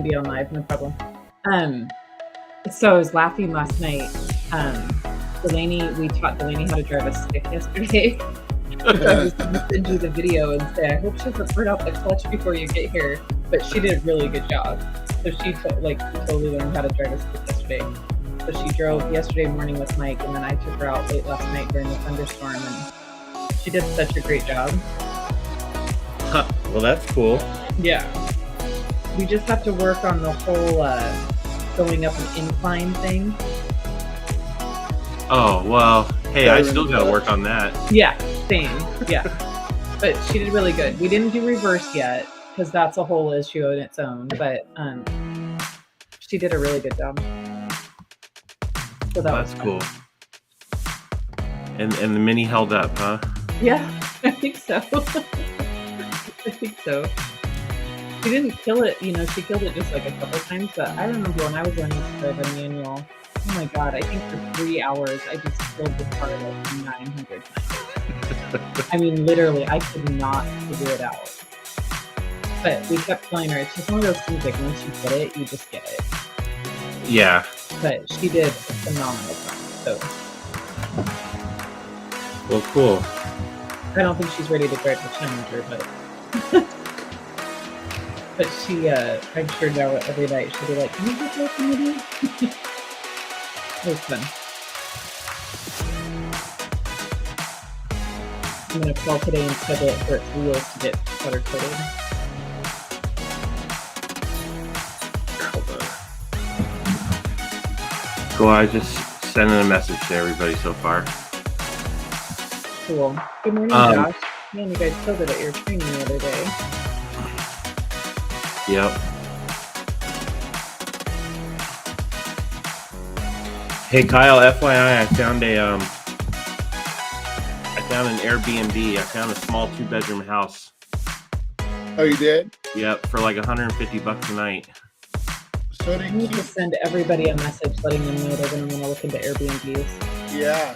Be on live, no problem. So I was laughing last night. We taught Delaney how to drive a stick yesterday. So I was going to send you the video and say, I hope she doesn't burn out the clutch before you get here. But she did a really good job. So she totally learned how to drive a stick yesterday. So she drove yesterday morning with Mike, and then I took her out late last night during the thunderstorm, and she did such a great job. Well, that's cool. Yeah. We just have to work on the whole going up an incline thing. Oh, well, hey, I still got to work on that. Yeah, same. Yeah. But she did really good. We didn't do reverse yet because that's a whole issue in its own. But she did a really good job. So that's cool. And the Mini held up, huh? Yeah, I think so. I think so. She didn't kill it, she killed it just like a couple times, but I remember when I was learning to drive a manual, oh my God, I think for 3 hours, I just killed the car like 900 times. I mean, literally, I could not figure it out. But we kept telling her, it's just one of those things, like once you get it, you just get it. Yeah. But she did a phenomenal job, so. Well, cool. I don't think she's ready to drive the Challenger, but... But she, I'm sure now every night she'll be like, can you get that maybe? It was fun. I'm going to call today and schedule it for its wheels to get powder coated. Cool, I just sending a message to everybody so far. Cool. Good morning, Josh. Man, you guys killed it at your training the other day. Yep. Hey Kyle, FYI, I found an Airbnb. I found a small 2-bedroom house. Oh, you did? Yep, for like $150 a night. So I need to send everybody a message letting them know they're going to want to look into Airbnbs. Yeah.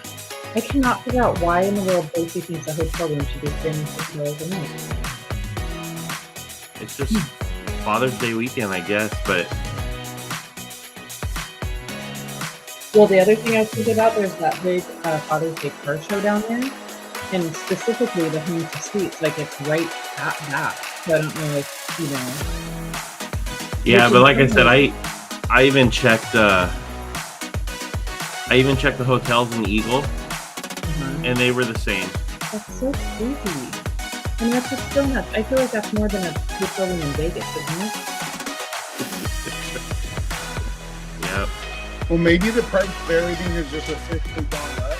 I cannot figure out why in the world Boise thinks a hotel room should be $350 a night. It's just Father's Day weekend, I guess, but... Well, the other thing I was thinking about, there's that big Father's Day car show down there, and specifically the home to suites, like it's right at that. So I don't know if, Yeah, but like I said, I even checked the hotels in Eagle, and they were the same. That's so crazy. I mean, that's just so nuts. I feel like that's more than a hotel room in Vegas, isn't it? Yep. Well, maybe the price of everything is just officially gone up.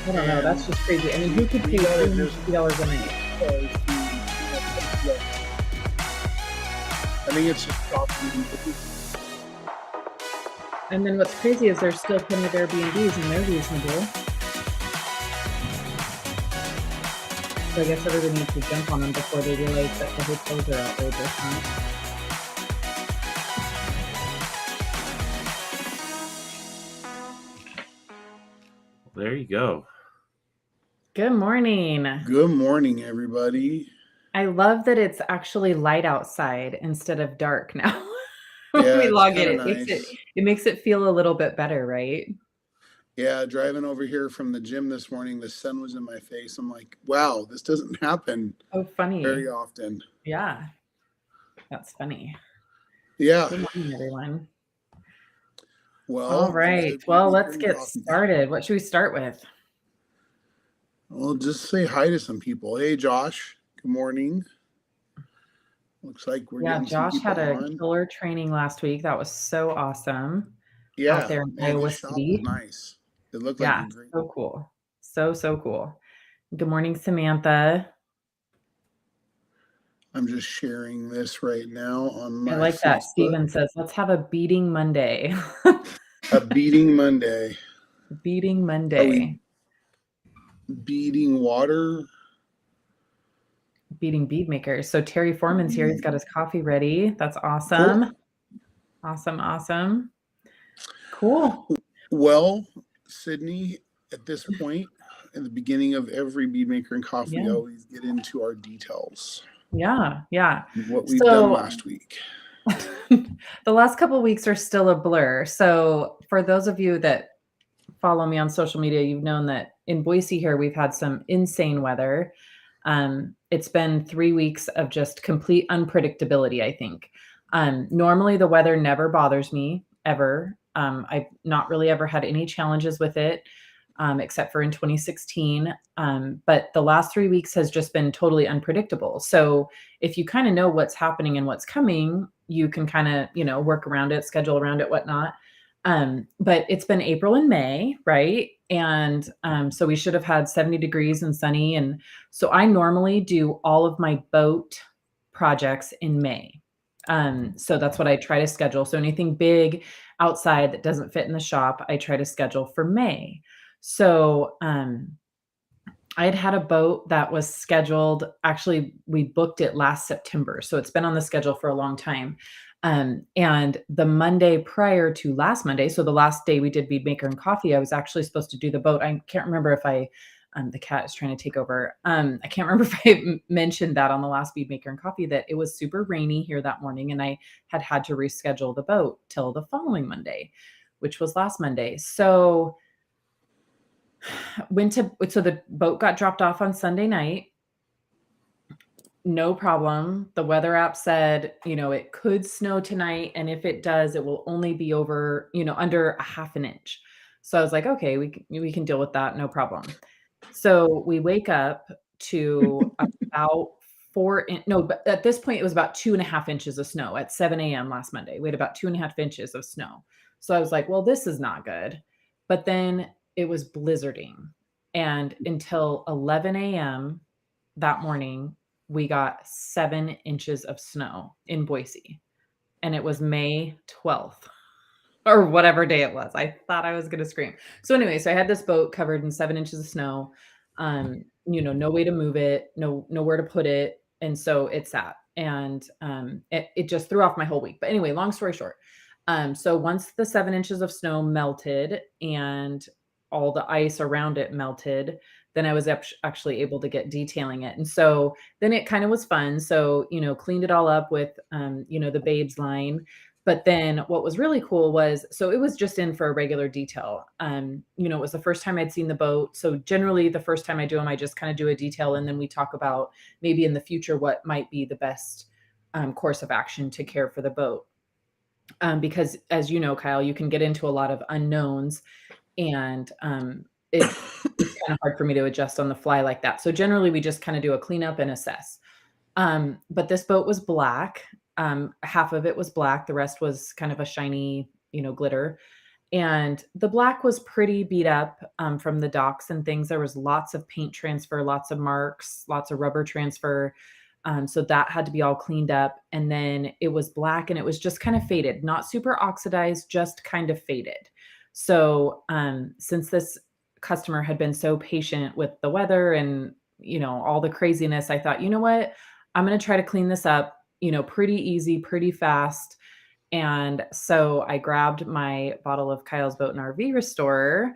I don't know. That's just crazy. I mean, who could pay $350 a night? I think it's just costing. And then what's crazy is there's still plenty of Airbnbs and they're reasonable. So I guess everybody needs to jump on them before they realize that the hotels are outrageous, huh? There you go. Good morning. Good morning, everybody. I love that it's actually light outside instead of dark now. Yeah, When we log in, nice. it makes it feel a little bit better, right? Yeah, driving over here from the gym this morning, the sun was in my face. I'm like, wow, this doesn't happen very often. Yeah. That's funny. Yeah. Good morning, everyone. Well, all right. Well, let's get started. What should we start with? Well, just say hi to some people. Hey, Josh. Good morning. Looks like we're getting Josh some had a on. killer training last week. That was so awesome. Yeah, out there in Iowa City. Nice. It looked like great. So cool. So cool. Good morning, Samantha. I'm just sharing this right now on my I like that. Steven says, let's have a beating Monday. A beating Monday. Beating Monday. Beating water. Beating bead makers. So Terry Foreman's here. He's got his coffee ready. That's awesome. Cool. Awesome. Cool. Well, Sydney, at this point, in the beginning of every bead maker and coffee, we always get into our details. Yeah, yeah. what we've done So last week. the last couple of weeks are still a blur. So for those of you that follow me on social media, you've known that in Boise here, we've had some insane weather. It's been 3 weeks of just complete unpredictability, I think. Normally the weather never bothers me ever. I've not really ever had any challenges with it, except for in 2016. But the last 3 weeks has just been totally unpredictable. So if you kind of know what's happening and what's coming, you can kind of, work around it, schedule around it, whatnot. But it's been April and May, right? And so we should have had 70 degrees and sunny. And so I normally do all of my boat projects in May. So that's what I try to schedule. So anything big outside that doesn't fit in the shop, I try to schedule for May. So I had a boat that was scheduled. Actually, we booked it last September. So it's been on the schedule for a long time. And the Monday prior to last Monday, so the last day we did Bead Maker and Coffee, I was actually supposed to do the boat. I can't remember if the cat is trying to take over. I can't remember if I mentioned that on the last Bead Maker and Coffee, that it was super rainy here that morning and I had to reschedule the boat till the following Monday, which was last Monday. So so the boat got dropped off on Sunday night. No problem. The weather app said, it could snow tonight. And if it does, it will only be over, under a half an inch. So I was like, okay, we can deal with that. No problem. So we wake up to about but at this point it was about 2.5 inches of snow at 7 a.m. last Monday. We had about 2.5 inches of snow. So I was like, well, this is not good. But then it was blizzarding. And until 11 a.m. that morning, we got 7 inches of snow in Boise. And it was May 12th or whatever day it was. I thought I was going to scream. So anyway, so I had this boat covered in 7 inches of snow. No way to move it, nowhere to put it. And so it sat and it just threw off my whole week. But anyway, long story short. So once the 7 inches of snow melted and all the ice around it melted, then I was actually able to get detailing it. And so then it kind of was fun. So, cleaned it all up with, the Babes line. But then what was really cool was, so it was just in for a regular detail. It was the first time I'd seen the boat. So generally the first time I do them, I just kind of do a detail. And then we talk about maybe in the future, what might be the best course of action to care for the boat. Because as you know, Kyle, you can get into a lot of unknowns and it's kind of hard for me to adjust on the fly like that. So generally we just kind of do a cleanup and assess. But this boat was black. Half of it was black. The rest was kind of a shiny, glitter. And the black was pretty beat up from the docks and things. There was lots of paint transfer, lots of marks, lots of rubber transfer. So that had to be all cleaned up. And then it was black and it was just kind of faded, not super oxidized, just kind of faded. So since this customer had been so patient with the weather and, all the craziness, I thought, you know what, I'm going to try to clean this up, pretty easy, pretty fast. And so I grabbed my bottle of Kyle's Boat and RV Restorer,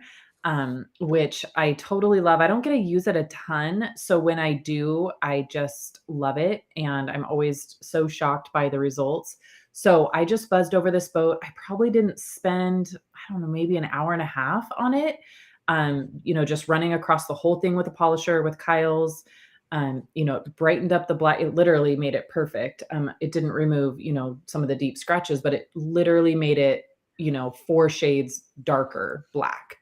which I totally love. I don't get to use it a ton. So when I do, I just love it. And I'm always so shocked by the results. So I just buzzed over this boat. I probably didn't spend, I don't know, maybe an hour and a half on it. Just running across the whole thing with a polisher with Kyle's. It brightened up the black. It literally made it perfect. It didn't remove, some of the deep scratches, but it literally made it, 4 shades darker black.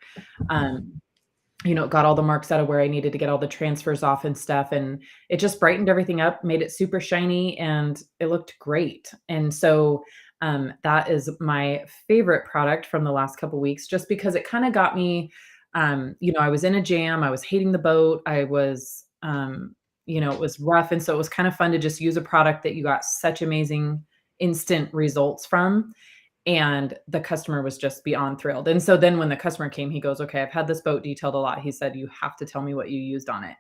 Got all the marks out of where I needed to get all the transfers off and stuff. And it just brightened everything up, made it super shiny, and it looked great. And so that is my favorite product from the last couple of weeks, just because it kind of got me, I was in a jam. I was hating the boat. I was, it was rough. And so it was kind of fun to just use a product that you got such amazing instant results from. And the customer was just beyond thrilled. And so then when the customer came, he goes, okay, I've had this boat detailed a lot. He said, you have to tell me what you used on it.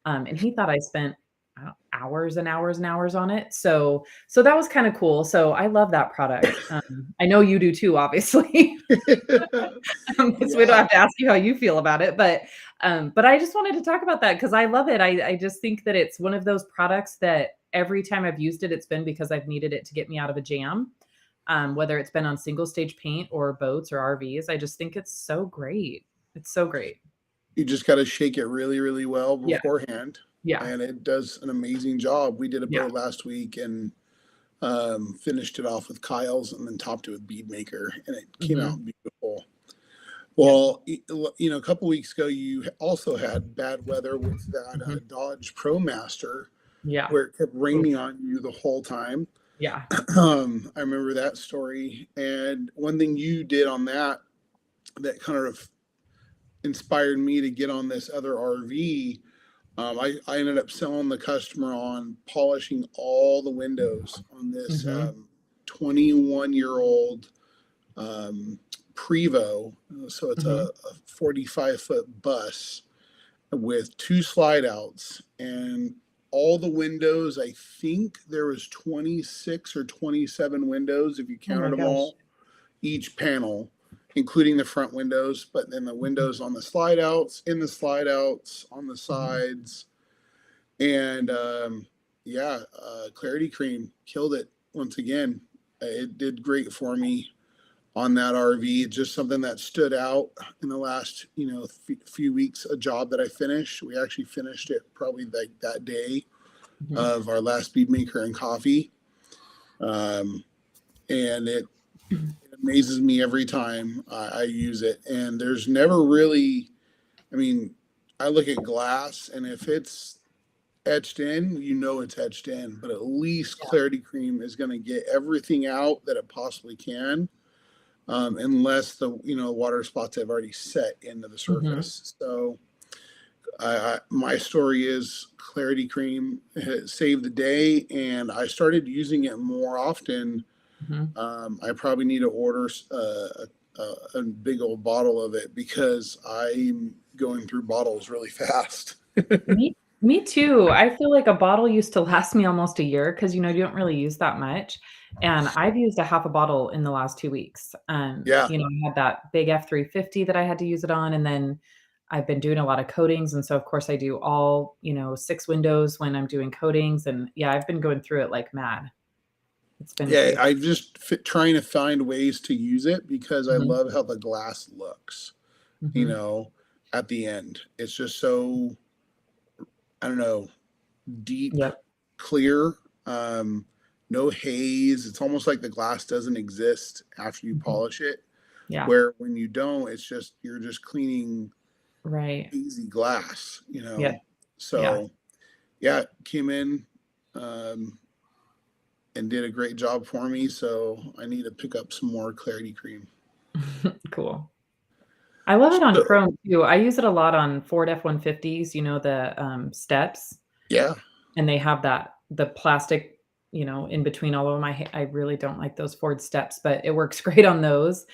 And he thought I spent hours and hours and hours on it. So that was kind of cool. So I love that product. I know you do too, obviously. So we don't have to ask you how you feel about it, but I just wanted to talk about that because I love it. I just think that it's one of those products that every time I've used it, it's been because I've needed it to get me out of a jam. Whether it's been on single stage paint or boats or RVs, I just think it's so great. It's so great. You just got to shake it really, really well Yeah. beforehand. Yeah. And it does an amazing job. We did a Yeah. boat last week and finished it off with Kyle's and then topped it with Bead Maker, and it came out beautiful. Well, you know, a couple weeks ago, you also had bad weather with that Dodge ProMaster, Yeah. where it kept raining on you the whole time. Yeah. I remember that story. And one thing you did on that kind of inspired me to get on this other RV. I ended up selling the customer on polishing all the windows on this 21-year-old Prevo. So it's a 45-foot bus with 2 slide outs, and all the windows, I think there was 26 or 27 windows if you counted them all, each panel, including the front windows, but then the windows on the slide outs, in the slide outs, on the sides. And Clarity Cream killed it once again. It did great for me on that RV. It's just something that stood out in the last, few weeks, a job that I finished. We actually finished it probably like that day of our last Bead Maker and coffee. And it amazes me every time I use it. And there's never really, I look at glass, and if it's etched in, it's etched in, but at least Clarity Cream is going to get everything out that it possibly can. Unless the water spots have already set into the surface. So my story is Clarity Cream saved the day, and I started using it more often. I probably need to order a big old bottle of it because I'm going through bottles really fast. Me too. I feel like a bottle used to last me almost a year because, you don't really use that much. And I've used a half a bottle in the last 2 weeks. I had that big F350 that I had to use it on. And then I've been doing a lot of coatings. And so, of course, I do all, 6 windows when I'm doing coatings. And I've been going through it like mad. It's been crazy. I'm just trying to find ways to use it because I love how the glass looks, at the end. It's just so, I don't know, deep, clear, no haze. It's almost like the glass doesn't exist after you polish it. Yeah. Where when you don't, you're just cleaning hazy glass, Yeah. So it came in and did a great job for me. So I need to pick up some more Clarity Cream. Cool. I love it on chrome too. I use it a lot on Ford F-150s, the steps. Yeah. And they have the plastic, in between all of them. I really don't like those Ford steps, but it works great on those.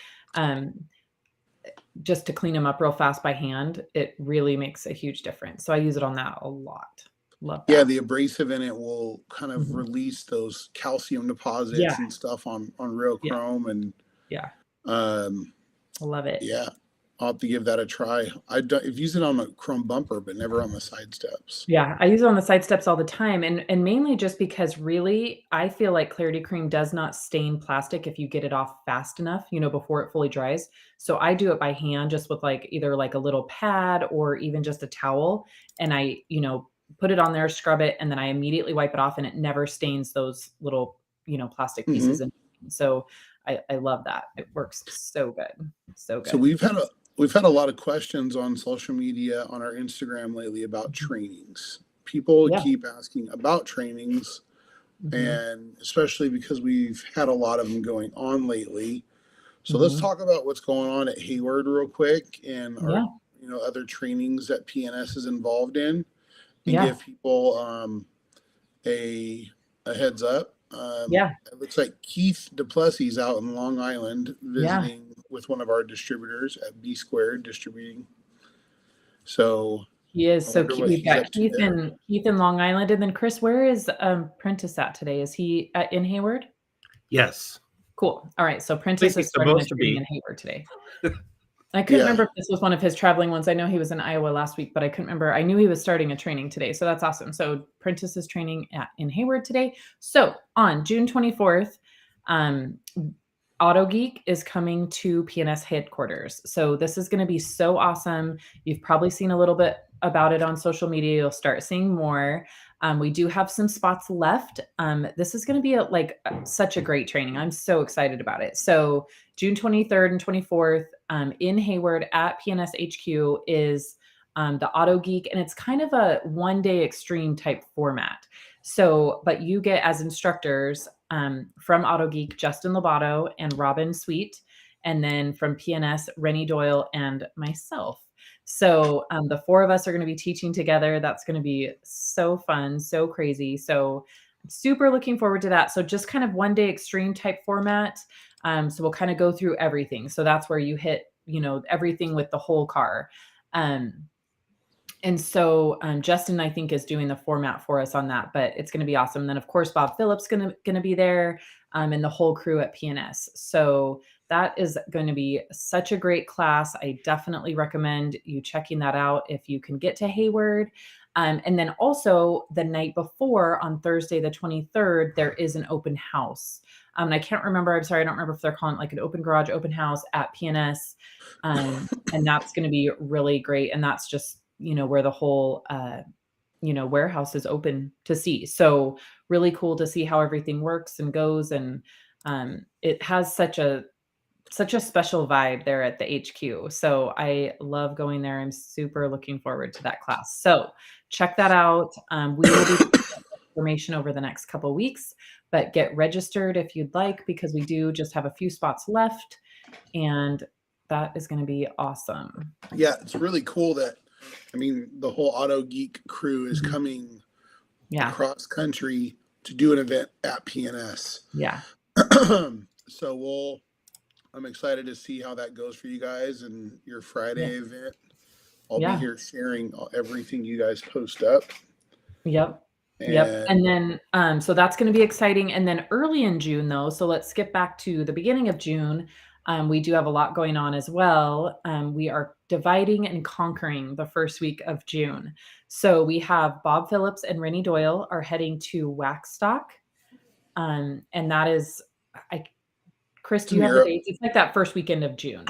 Just to clean them up real fast by hand, it really makes a huge difference. So I use it on that a lot. Love that. Yeah, the abrasive in it will kind of release those calcium deposits and stuff on real chrome. And I love it. Yeah, I'll have to give that a try. I've used it on a chrome bumper, but never on the side steps. Yeah, I use it on the side steps all the time. And mainly just because really, I feel like Clarity Cream does not stain plastic if you get it off fast enough, before it fully dries. So I do it by hand, just with either a little pad or even just a towel. And I, put it on there, scrub it, and then I immediately wipe it off, and it never stains those little, plastic pieces. And so I love that. It works so good. So good. So we've had a lot of questions on social media, on our Instagram lately about trainings. People keep asking about trainings, and especially because we've had a lot of them going on lately. So let's talk about what's going on at Hayward real quick, and our other trainings that PNS is involved in, and give people a heads up. It looks like Keith Duplessis out in Long Island visiting with one of our distributors at B Squared Distributing. So he is. So we've got Keith in Long Island, and then Chris, where is Prentice at today? Is he in Hayward? Yes. Cool. All right. So Prentice is starting distributing in Hayward today. I couldn't Yeah. remember if this was one of his traveling ones. I know he was in Iowa last week, but I couldn't remember. I knew he was starting a training today, so that's awesome. So Prentice is training in Hayward today. So on June 24th, um, Auto Geek is coming to PNS headquarters. So this is going to be so awesome. You've probably seen a little bit about it on social media. You'll start seeing more. We do have some spots left. This is going to be such a great training. I'm so excited about it. So June 23rd and 24th in Hayward at PNS HQ is the Auto Geek, and it's kind of a one-day extreme type format. So, but you get as instructors from Auto Geek, Justin Lobato and Robin Sweet, and then from PNS, Rennie Doyle and myself. So the four of us are going to be teaching together. That's going to be so fun, so crazy. So I'm super looking forward to that. So just kind of one day extreme type format. So we'll kind of go through everything. So that's where you hit, everything with the whole car. And so Justin, I think, is doing the format for us on that, but it's going to be awesome. And then, of course, Bob Phillips going to be there and the whole crew at PNS. So that is going to be such a great class. I definitely recommend you checking that out if you can get to Hayward. And then also the night before on Thursday, the 23rd, there is an open house. And I can't remember. I'm sorry. I don't remember if they're calling it like an open garage, open house at PNS. And that's going to be really great. And that's just, where the whole, warehouse is open to see. So really cool to see how everything works and goes. And it has such a special vibe there at the HQ. So I love going there. I'm super looking forward to that class. So check that out. We will be information over the next couple of weeks, but get registered if you'd like, because we do just have a few spots left, and that is going to be awesome. Yeah, it's really cool that, the whole Auto Geek crew is coming across country to do an event at PNS. Yeah. So I'm excited to see how that goes for you guys and your Friday event. I'll be here sharing everything you guys post up. Yep. And then, so that's going to be exciting. And then early in June, though, so let's skip back to the beginning of June. We do have a lot going on as well. We are dividing and conquering the first week of June. So we have Bob Phillips and Rennie Doyle are heading to Waxstock. And that is, Chris, do you have the dates? It's like that first weekend of June.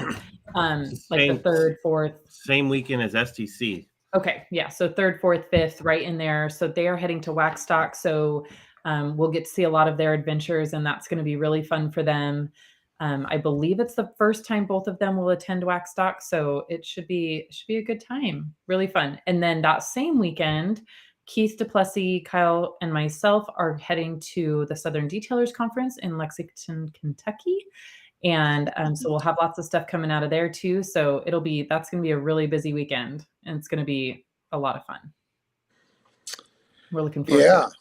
Like the 3rd, 4th. Same weekend as STC. Okay. Yeah. So 3rd, 4th, 5th, right in there. So they are heading to Waxstock. So we'll get to see a lot of their adventures, and that's going to be really fun for them. I believe it's the first time both of them will attend Waxstock, so it should be a good time. Really fun. And then that same weekend, Keith Duplessis, Kyle, and myself are heading to the Southern Detailers Conference in Lexington, Kentucky. And so we'll have lots of stuff coming out of there too. So that's going to be a really busy weekend, and it's going to be a lot of fun. We're looking forward to it.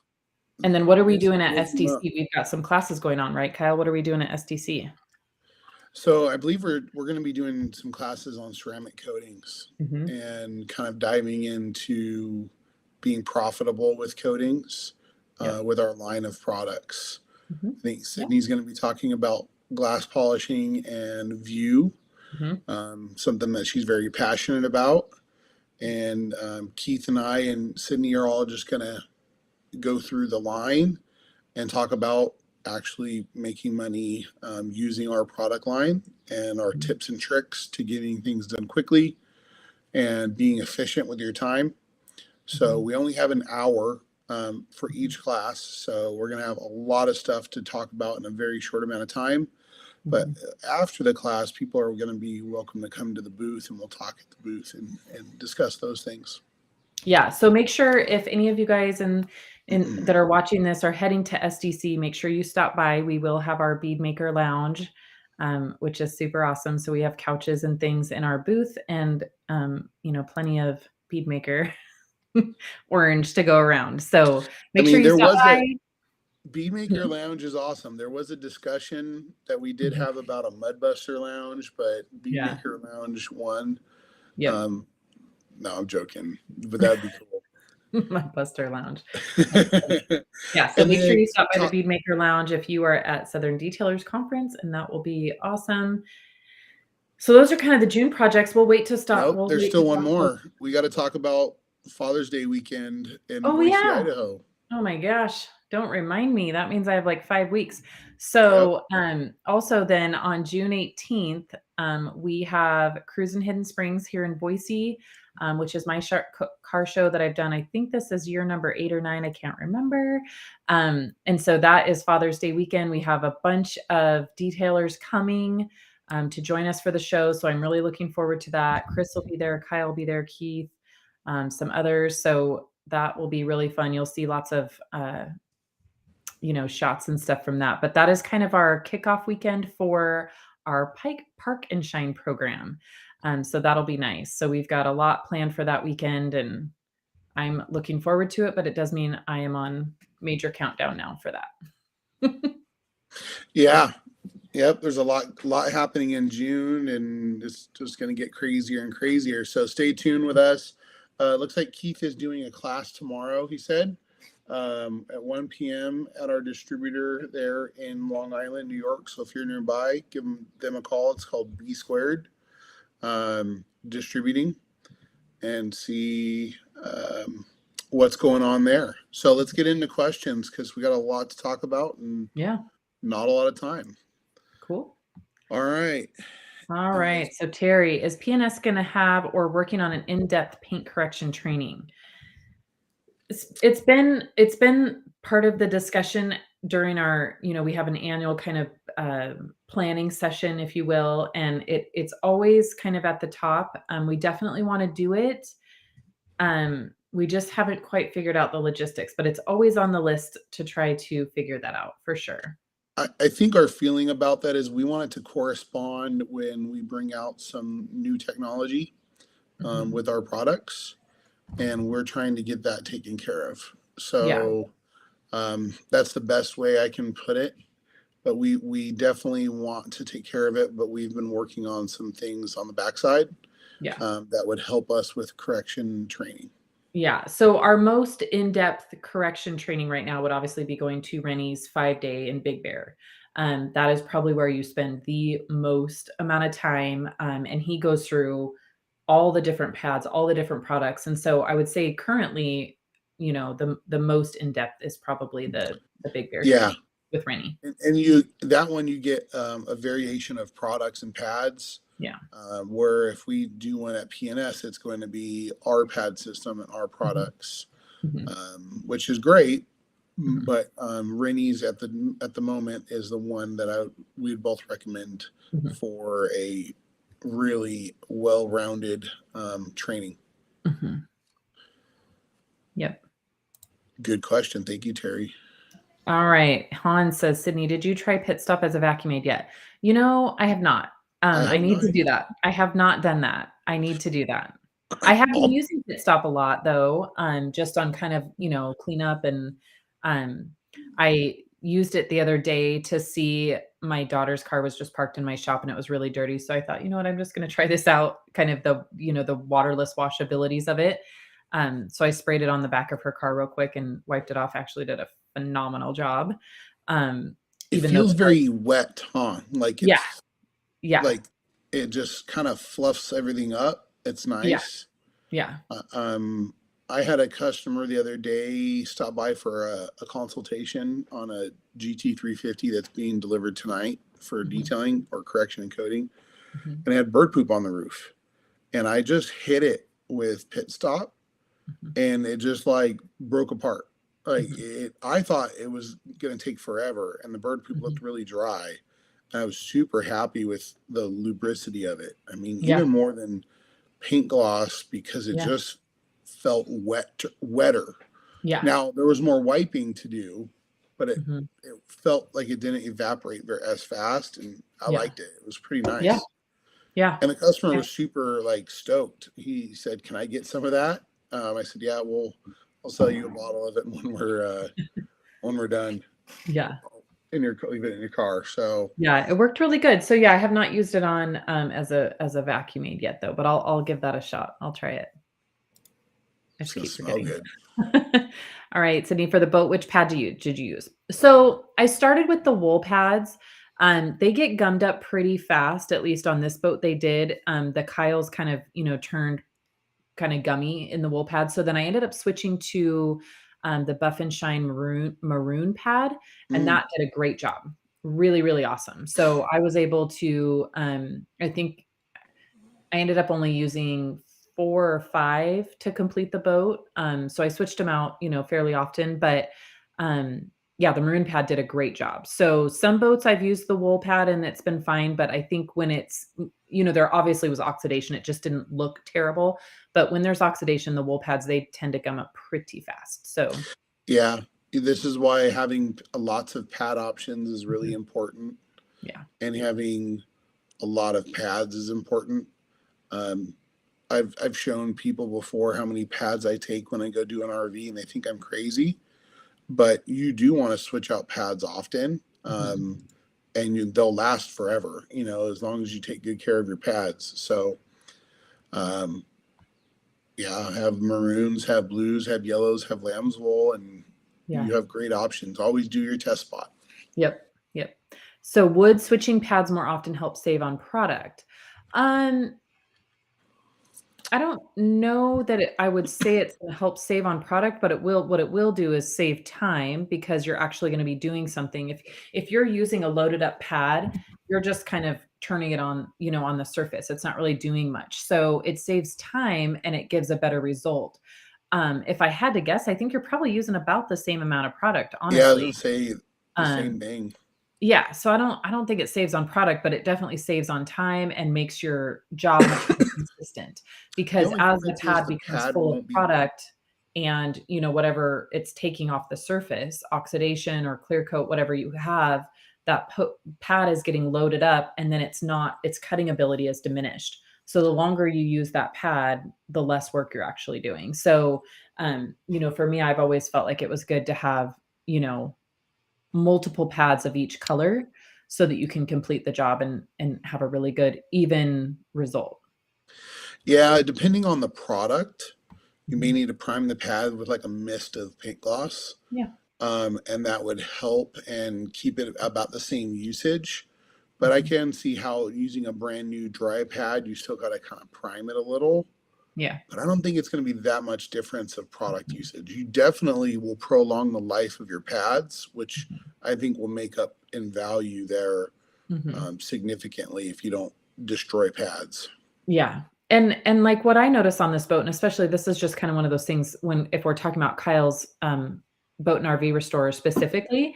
And then what are we doing at SDC? We've got some classes going on, right, Kyle? What are we doing at SDC? So I believe we're going to be doing some classes on ceramic coatings and kind of diving into being profitable with coatings with our line of products. I think Sydney's going to be talking about glass polishing and view, something that she's very passionate about. And Keith and I and Sydney are all just going to go through the line and talk about actually making money using our product line and our tips and tricks to getting things done quickly and being efficient with your time. So we only have an hour for each class. So we're going to have a lot of stuff to talk about in a very short amount of time. But after the class, people are going to be welcome to come to the booth, and we'll talk at the booth and discuss those things. Yeah. So make sure if any of you guys that are watching this are heading to SDC, make sure you stop by. We will have our Bead Maker Lounge, which is super awesome. So we have couches and things in our booth, and plenty of Bead Maker orange to go around. So make sure you stop by. Bead Maker Lounge is awesome. There was a discussion that we did have about a Mudbuster Lounge, but Bead Maker Lounge won. No, I'm joking, but that'd be cool. Mudbuster Lounge. Yeah, so make sure you stop by the Bead Maker Lounge if you are at Southern Detailers Conference, and that will be awesome. So those are kind of the June projects. We'll wait to stop. Nope, We'll there's wait to still one talk about. more. We got to talk about Father's Day weekend in Oh Boise, yeah. Idaho. Oh my gosh, don't remind me. That means I have like 5 weeks. Yep. So, also then on June 18th, we have Cruise in Hidden Springs here in Boise, which is my car show that I've done. I think this is year number 8 or 9. I can't remember. And so that is Father's Day weekend. We have a bunch of detailers coming to join us for the show. So I'm really looking forward to that. Chris will be there. Kyle will be there. Keith, some others. So that will be really fun. You'll see lots of, shots and stuff from that. But that is kind of our kickoff weekend for our Pike Park and Shine program. So that'll be nice. So we've got a lot planned for that weekend, and I'm looking forward to it. But it does mean I am on major countdown now for that. Yeah. Yep. There's a lot happening in June, and it's just going to get crazier and crazier. So stay tuned with us. Looks like Keith is doing a class tomorrow, he said, at 1 p.m. at our distributor there in Long Island, New York. So if you're nearby, give them a call. It's called B Squared Distributing, and see what's going on there. So let's get into questions because we got a lot to talk about and Yeah. not a lot of time. Cool. All right. All right. So Terry, is PNS going to have or working on an in-depth paint correction training? It's been part of the discussion during our, we have an annual kind of planning session, if you will, and it's always kind of at the top. We definitely want to do it. We just haven't quite figured out the logistics, but it's always on the list to try to figure that out for sure. I think our feeling about that is we want it to correspond when we bring out some new technology with our products, and we're trying to get that taken care of. So that's the best way I can put it. But we definitely want to take care of it, but we've been working on some things on the backside that would help us with correction training. Yeah. So our most in-depth correction training right now would obviously be going to Rennie's 5-day in Big Bear. That is probably where you spend the most amount of time. And he goes through all the different pads, all the different products. And so I would say currently, the most in-depth is probably the Big Bear training with Rennie. And that one you get a variation of products and pads. Yeah. Where if we do one at PNS, it's going to be our pad system and our products, which is great. But Rennie's at the moment is the one that we'd both recommend for a really well-rounded training. Yep. Good question. Thank you, Terry. All right. Hans says, Sydney, did you try Pit Stop as a vacuum aid yet? I have not. I need to do that. I have not done that. I need to do that. I have been using Pit Stop a lot though, just on kind of, cleanup, and I used it the other day to see my daughter's car was just parked in my shop and it was really dirty. So I thought, you know what, I'm just going to try this out, kind of the waterless washabilities of it. So I sprayed it on the back of her car real quick and wiped it off. Actually did a phenomenal job. It feels very wet, huh? Like it's, yeah. Like it just kind of fluffs everything up. It's nice. Yeah. I had a customer the other day stop by for a consultation on a GT350 that's being delivered tonight for detailing or correction and coating. And it had bird poop on the roof. And I just hit it with Pit Stop and it just like broke apart. Like I thought it was going to take forever, and the bird poop looked really dry. And I was super happy with the lubricity of it. I mean, even more than paint gloss, because it just felt wetter. Yeah. Now there was more wiping to do, but it felt like it didn't evaporate as fast, and I liked it. It was pretty nice. Yeah. And the customer was super like stoked. He said, "Can I get some of that?" I said, "Yeah, I'll sell you a bottle of it when we're done." Yeah. Leave it in your car. So yeah, it worked really good. So yeah, I have not used it on as a vacuum aid yet though, but I'll give that a shot. I'll try it. I just keep forgetting. Good. All right, Sydney, for the boat, which pad did you use? So I started with the wool pads. They get gummed up pretty fast, at least on this boat they did. The Kyles kind of, turned kind of gummy in the wool pad. So then I ended up switching to the Buff and Shine maroon pad, and Mm. that did a great job. Really, really awesome. So I was able to, I think I ended up only using 4 or 5 to complete the boat. So I switched them out, fairly often, but, yeah, the maroon pad did a great job. So some boats I've used the wool pad and it's been fine, but I think when it's there obviously was oxidation, it just didn't look terrible, but when there's oxidation, the wool pads, they tend to gum up pretty fast. So, Yeah, this is why having lots of pad options is really mhm, important, yeah. and having a lot of pads is important. Um, I've shown people before how many pads I take when I go do an RV, and they think I'm crazy. But you do want to switch out pads often, Mhm. and they'll last forever. As long as you take good care of your pads. So, um, yeah, have maroons, have blues, have yellows, have lamb's wool, and Yeah. you have great options. Always do your test spot. Yep, yep. So would switching pads more often help save on product? Um, I don't know that I would say it's gonna help save on product, but what it will do is save time because you're actually gonna be doing something. If you're using a loaded up pad, you're just kind of turning it on, on the surface. It's not really doing much. So it saves time and it gives a better result. If I had to guess, I think you're probably using about the same amount of product, Yeah, I was honestly. gonna say the same Um, thing. yeah, so I don't think it saves on product, but it definitely saves on time and makes your job much more consistent, The because only as the difference is pad the becomes pad full of won't be. product and, whatever it's taking off the surface, oxidation or clear coat, whatever you have, that pad is getting loaded up and then its cutting ability is diminished. So the longer you use that pad, the less work you're actually doing. So, for me, I've always felt like it was good to have, you know, multiple pads of each color so that you can complete the job and have a really good even result. Yeah, depending on the product, you may Mhm. need to prime the pad with like a mist of paint gloss, Yeah. and that would help and keep it about the same usage. But I Mhm. can see how using a brand new dry pad, you still got to kind of prime it a little. Yeah. But I don't think it's going to be that much difference of product Mhm. usage. You definitely will prolong the life of your pads, which Mhm. I think will make up in value there, Mhm. significantly if you don't destroy pads. Yeah. And like what I notice on this boat, and especially this is just kind of one of those things when if we're talking about Kyle's boat and RV restorer specifically,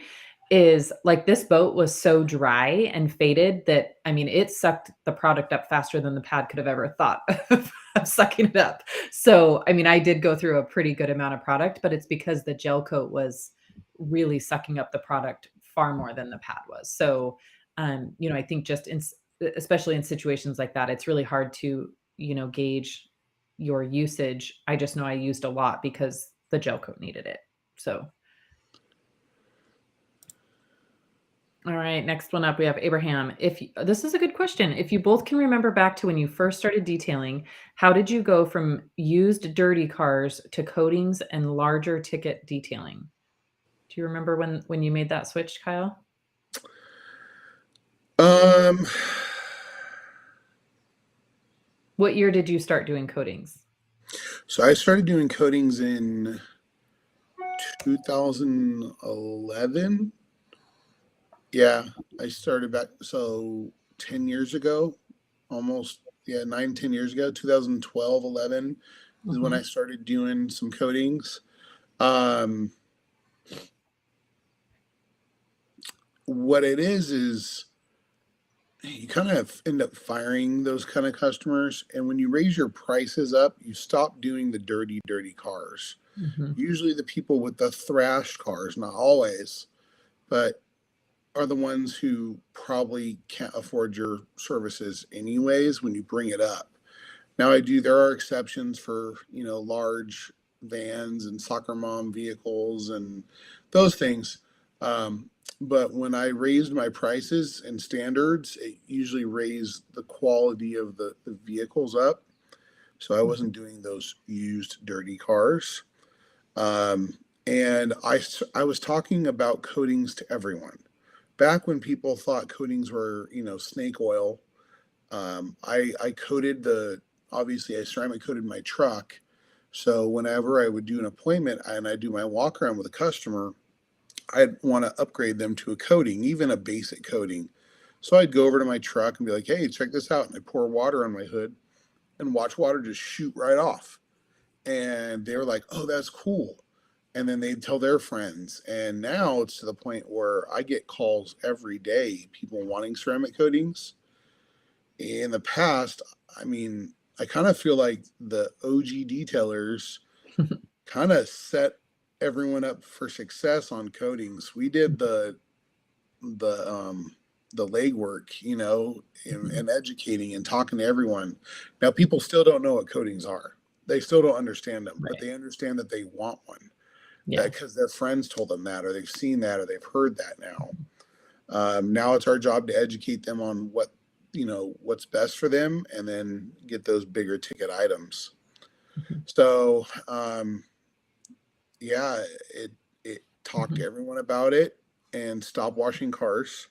is like this boat was so dry and faded that I mean it sucked the product up faster than the pad could have ever thought of sucking it up. So I mean I did go through a pretty good amount of product, but it's because the gel coat was really sucking up the product far more than the pad was. So I think just especially in situations like that, it's really hard to, gauge your usage. I just know I used a lot because the gel coat needed it. So, all right, next one up, we have Abraham. This is a good question. If you both can remember back to when you first started detailing, how did you go from used dirty cars to coatings and larger ticket detailing? Do you remember when you made that switch, Kyle? Um, What year did you start doing coatings? so I started doing coatings in 2011. Yeah, I started back, so 10 years ago, almost, yeah, 9, 10 years ago, 2012, 11 is when I Mhm. started doing some coatings. Um, what it is you kind of end up firing those kind of customers. And when you raise your prices up, you stop doing the dirty, dirty cars. Mhm. Usually the people with the thrashed cars, not always, but are the ones who probably can't afford your services anyways when you bring it up. Now there are exceptions for, large vans and soccer mom vehicles and those things. Um, but when I raised my prices and standards, it usually raised the quality of the vehicles up. So I Mhm. wasn't doing those used dirty cars. Um, and I was talking about coatings to everyone back when people thought coatings were, snake oil, I coated obviously I ceramic coated my truck. So whenever I would do an appointment and I do my walk around with a customer, I'd want to upgrade them to a coating, even a basic coating. So I'd go over to my truck and be like, hey, check this out. And I pour water on my hood and watch water just shoot right off. And they were like, oh, that's cool. And then they'd tell their friends. And now it's to the point where I get calls every day, people wanting ceramic coatings. In the past, I mean, I kind of feel like the OG detailers kind of set everyone up for success on coatings. We did the legwork, and educating and talking to everyone. Now people still don't know what coatings are. They still don't understand them, but they understand that they want one. Yeah. Because their friends told them that, or they've seen that, or they've heard that now. Now it's our job to educate them on what's best for them, and then get those bigger ticket items. So, yeah, it talk to everyone about it and stop washing cars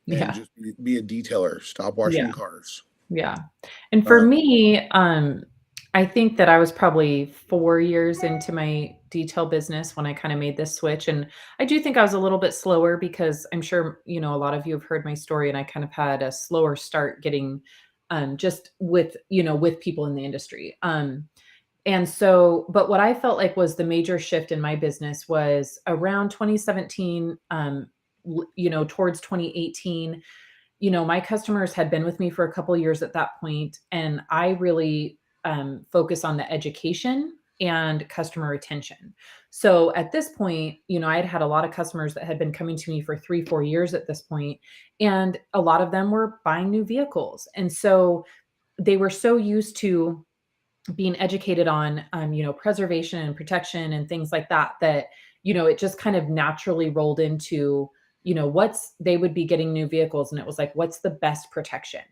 and Yeah. just be a detailer. Stop washing cars. Yeah. And for me, I think that I was probably 4 years into my detail business when I kind of made this switch. And I do think I was a little bit slower because I'm sure, a lot of you have heard my story, and I kind of had a slower start getting just with people in the industry. And so, but what I felt like was the major shift in my business was around 2017, towards 2018. My customers had been with me for a couple years at that point, and I really focus on the education and customer retention. So at this point, I had a lot of customers that had been coming to me for 3-4 years at this point, and a lot of them were buying new vehicles. And so they were so used to being educated on, preservation and protection and things like that, that, it just kind of naturally rolled into, they would be getting new vehicles, and it was like, what's the best protection?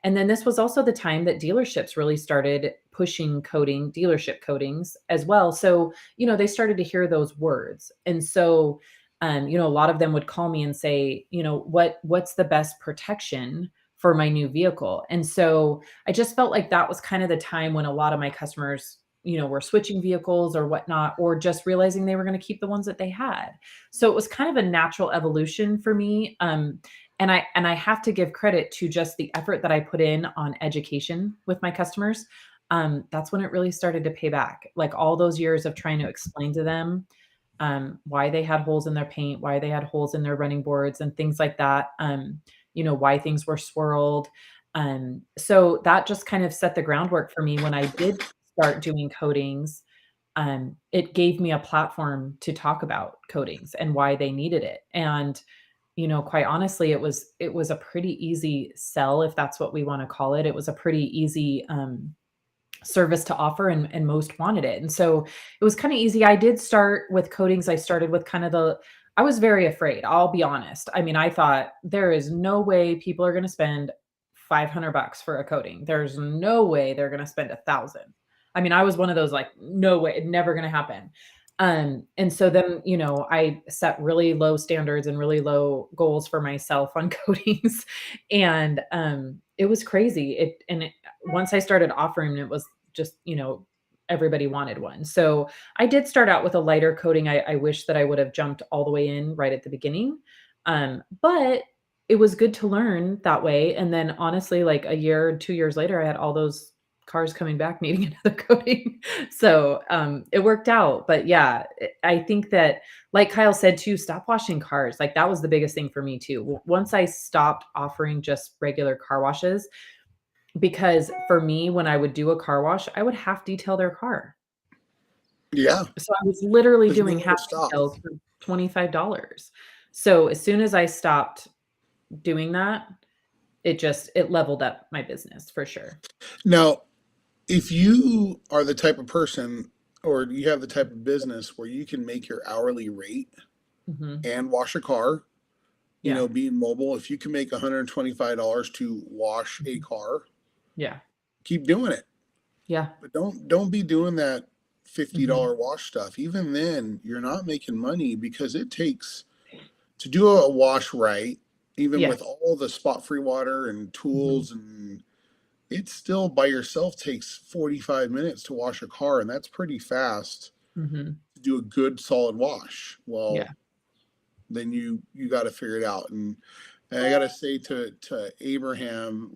And then this was also the time that dealerships really started pushing dealership coatings as well. So, they started to hear those words. And so, a lot of them would call me and say, what's the best protection for my new vehicle? And so I just felt like that was kind of the time when a lot of my customers, were switching vehicles or whatnot, or just realizing they were going to keep the ones that they had. So it was kind of a natural evolution for me. And I have to give credit to just the effort that I put in on education with my customers. That's when it really started to pay back. Like all those years of trying to explain to them why they had holes in their paint, why they had holes in their running boards and things like that. Why things were swirled. So that just kind of set the groundwork for me when I did start doing coatings. It gave me a platform to talk about coatings and why they needed it. And, quite honestly, it was a pretty easy sell, if that's what we want to call it. It was a pretty easy service to offer, and most wanted it. And so it was kind of easy. I did start with coatings. I started with I was very afraid. I'll be honest. I mean, I thought there is no way people are going to spend $500 for a coating. There's no way they're going to spend 1,000. I mean, I was one of those like, no way, it's never going to happen. And so then, I set really low standards and really low goals for myself on coatings. And it was crazy. Once I started offering, it was just, everybody wanted one. So I did start out with a lighter coating. I wish that I would have jumped all the way in right at the beginning. But it was good to learn that way. And then honestly, like a year, 2 years later, I had all those cars coming back needing another coating. So it worked out. But yeah, I think that, like Kyle said too, stop washing cars. Like that was the biggest thing for me too. Once I stopped offering just regular car washes, because for me, when I would do a car wash, I would half detail their car. Yeah. So I was literally There's doing nowhere to half stop. details for $25. So as soon as I stopped doing that, it leveled up my business for sure. Now, if you are the type of person, or you have the type of business where you can make your hourly rate hmm and wash a car, Yeah. being mobile, if you can make $125 to wash a car, Yeah. keep doing it. Yeah. But don't be doing that $50 hmm wash stuff. Even then, you're not making money, because it takes to do a wash right. even with Yes. all the spot free water and tools, and it still by yourself takes 45 minutes to wash a car, and that's pretty fast Mm-hmm. to do a good solid wash. Yeah. Well, then you got to figure it out. And I got to say to Abraham,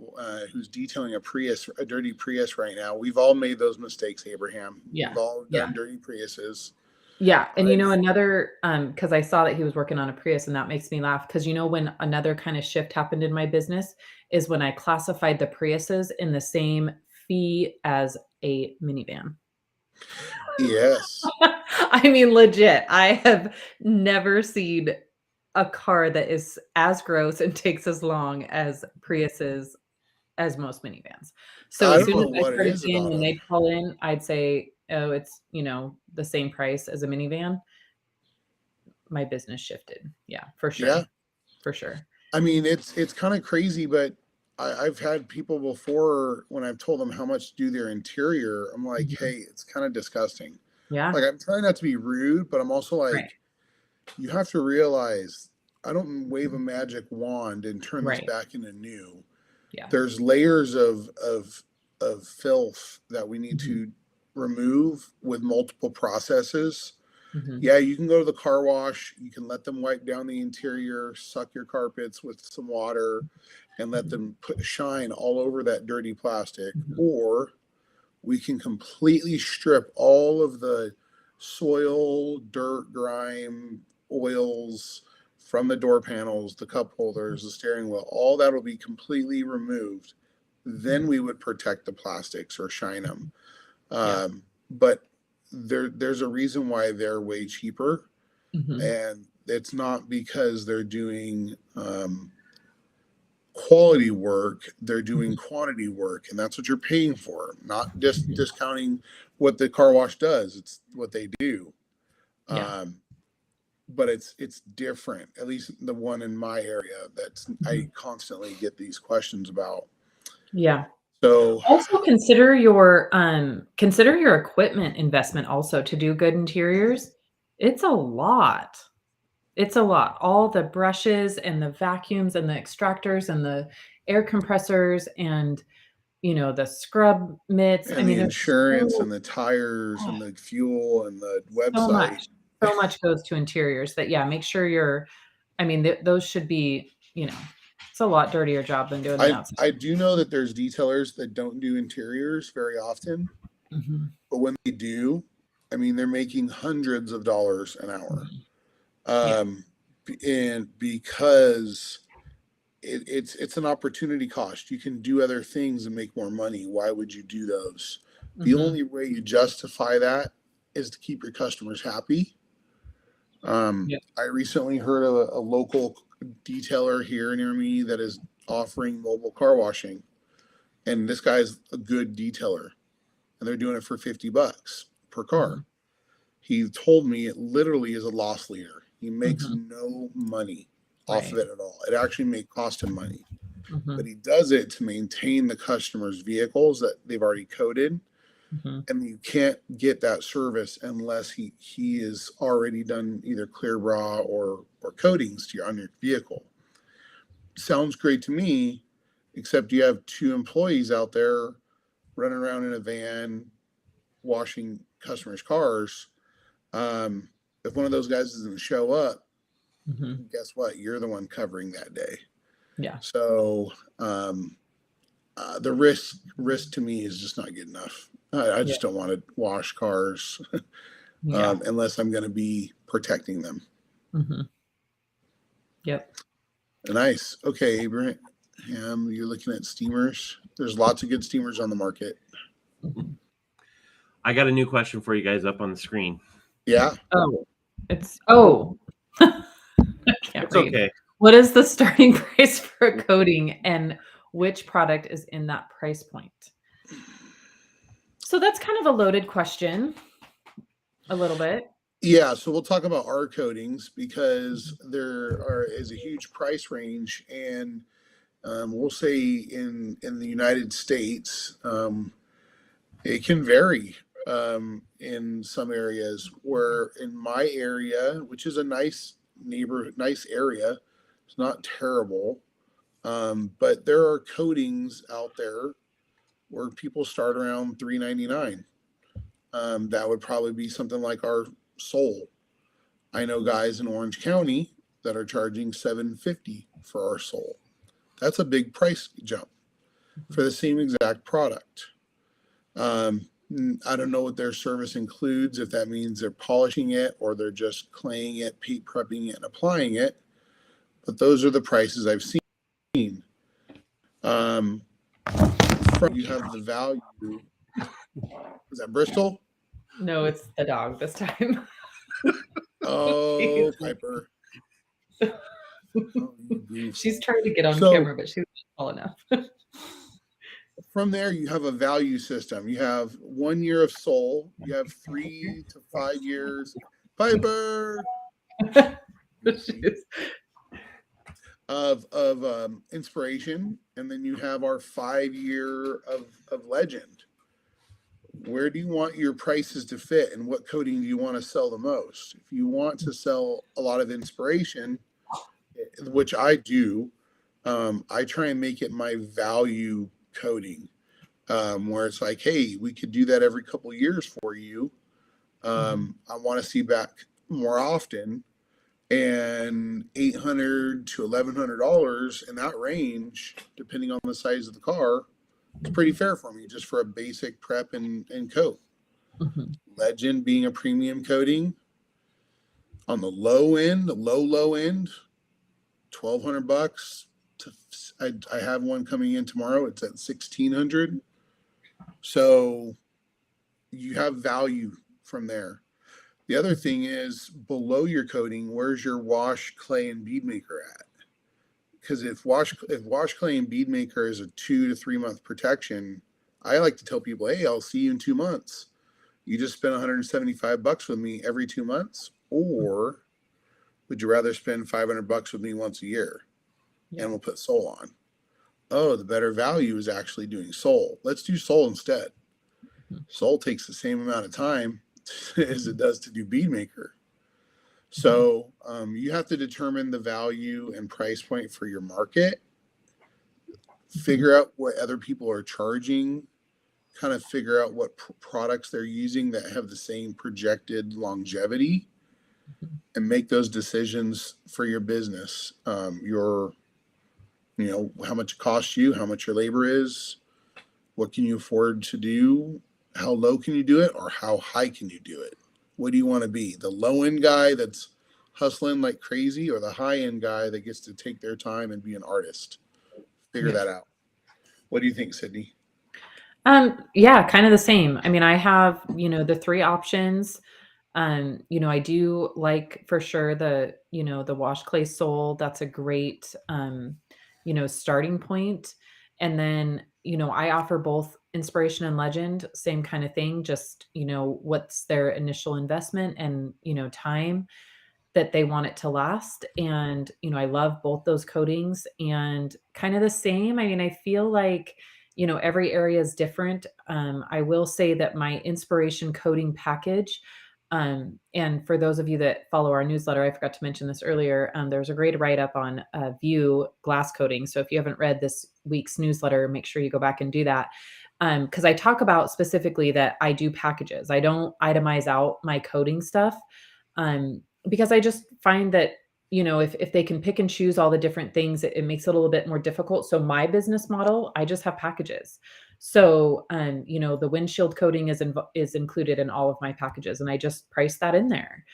who's detailing a dirty Prius right now, we've all made those mistakes, Abraham. Yeah. We've all Yeah. done dirty Priuses. Yeah, and I've, another, because I saw that he was working on a Prius, and that makes me laugh. Because when another kind of shift happened in my business is when I classified the Priuses in the same fee as a minivan. yes. I mean, legit, I have never seen a car that is as gross and takes as long as Priuses as most minivans. So I as don't soon know as I what it started is seeing about when them. they'd call in, I'd say, "Oh, it's, the same price as a minivan." My business shifted. Yeah, for Yeah. sure. For sure. I mean, it's kind of crazy, but I've had people before when I've told them how much to do their interior, I'm like, Mhm. hey, it's kind of disgusting. Yeah, Like, I'm trying not to be rude, but I'm also right, like, you have to realize I don't wave a magic wand and turn this right. back into new. Yeah. There's layers of filth that we need Mhm, to remove with multiple processes. mhm, Yeah, you can go to the car wash, you can let them wipe down the interior, suck your carpets with some water, and let mhm, them put shine all over that dirty plastic. mhm, Or we can completely strip all of the soil, dirt, grime, oils from the door panels, the cup holders, the steering wheel. All that will be completely removed. mhm, Then we would protect the plastics or shine them. mhm. Yeah. But there's a reason why they're way cheaper, Mhm, and it's not because they're doing quality work, they're doing mhm, quantity work, and that's what you're paying for, not just mhm. discounting what the car wash does. It's what they do. Yeah. um, but it's different, at least the one in my area that's I Mhm. constantly get these questions about. Yeah. So Also consider your equipment investment also to do good interiors. It's a lot. It's a lot. All the brushes and the vacuums and the extractors and the air compressors and, the scrub mitts. I and mean, the there's insurance so and the tires oh, and the fuel and the so website. much. So much goes to interiors that, yeah, make sure I mean, those should be, it's a lot dirtier job than doing the I outside. do know that there's detailers that don't do interiors very often, Mhm. but when they do, I mean, they're making hundreds of dollars an hour. Mhm. Yeah. Um, and because it's an opportunity cost, you can do other things and make more money. Why would you do those? The Mhm. only way you justify that is to keep your customers happy. Yep. I recently heard of a local detailer here near me that is offering mobile car washing, and this guy's a good detailer, and they're doing it for $50 per car. Mhm. He told me it literally is a loss leader. He makes Mhm. no money off of Right. it at all. It actually may cost him money, but Mhm. he does it to maintain the customer's vehicles that they've already coded. Mhm. And you can't get that service unless he is already done either clear bra or coatings to on your vehicle. Sounds great to me, except you have two employees out there running around in a van washing customers' cars. Um, if one of those guys doesn't show up, Mhm. guess what? You're the one covering that day. Yeah. So the risk to me is just not good enough. I Yeah. just don't want to wash cars Yeah. unless I'm going to be protecting them. Mhm. Yep. Nice. Okay, Abraham, you're looking at steamers. There's lots of good steamers on the market. Mhm. I got a new question for you guys up on the screen. Yeah. Oh, I can't It's read. okay. What is the starting price for a coating and which product is in that price point? So that's kind of a loaded question, a little bit. Yeah, so we'll talk about our coatings because Mhm. is a huge price range, and we'll say in the United States, it can vary in some areas. Where in my area, which is a nice area, It's not terrible. But there are coatings out there where people start around $3.99. That would probably be something like our Soul. I know guys in Orange County that are charging $7.50 for our Soul. That's a big price jump for the same exact product. I don't know what their service includes, if that means they're polishing it or they're just claying it, paint prepping it, and applying it. But those are the prices I've seen. You have the value. Is that Bristol? No, it's the dog this time. Oh, Piper. Oh, she's trying to get on So- camera, but she's not tall enough. From there, you have a value system. You have 1 year of Soul. You have 3 to 5 years. Piper. of inspiration, and then you have our 5 year of legend. Where do you want your prices to fit, and what coating do you want to sell the most? If you want to sell a lot of inspiration, which I do, I try and make it my value coating, where it's like, hey, we could do that every couple of years for you. I want to see back more often, and $800 to $1,100 in that range, depending on the size of the car, it's pretty fair for me, just for a basic prep and coat. Legend being a premium coating. On the low end, low end, $1,200. I have one coming in tomorrow. It's at $1,600. So you have value from there. The other thing is, below your coating, where's your wash, clay, and bead maker at? Because if wash, clay, and bead maker is a 2 to 3 month protection, I like to tell people, hey, I'll see you in 2 months. You just spend $175 with me every 2 months, or would you rather spend $500 with me once a year? And we'll put Soul on. Oh, the better value is actually doing Soul. Let's do Soul instead. Soul takes the same amount of time as it does to do bead maker. So you have to determine the value and price point for your market, figure out what other people are charging, kind of figure out what products they're using that have the same projected longevity, and make those decisions for your business. How much it costs you, how much your labor is, what can you afford to do, how low can you do it, or how high can you do it? What do you want to be? The low end guy that's hustling like crazy, or the high end guy that gets to take their time and be an artist? Figure that out. What do you think, Sydney? Yeah, kind of the same. I mean, I have, the 3 options. I do like, for sure, the wash clay Soul. That's a great, starting point. And then, I offer both inspiration and legend, same kind of thing. Just, what's their initial investment and, time that they want it to last. And, I love both those coatings, and kind of the same. I mean, I feel like, every area is different. I will say that my inspiration coating package, and for those of you that follow our newsletter, I forgot to mention this earlier. There's a great write-up on View glass coating. So if you haven't read this week's newsletter, make sure you go back and do that. Because I talk about specifically that I do packages. I don't itemize out my coating stuff, because I just find that, if they can pick and choose all the different things, it makes it a little bit more difficult. So my business model, I just have packages. So, the windshield coating is included in all of my packages, and I just price that in there.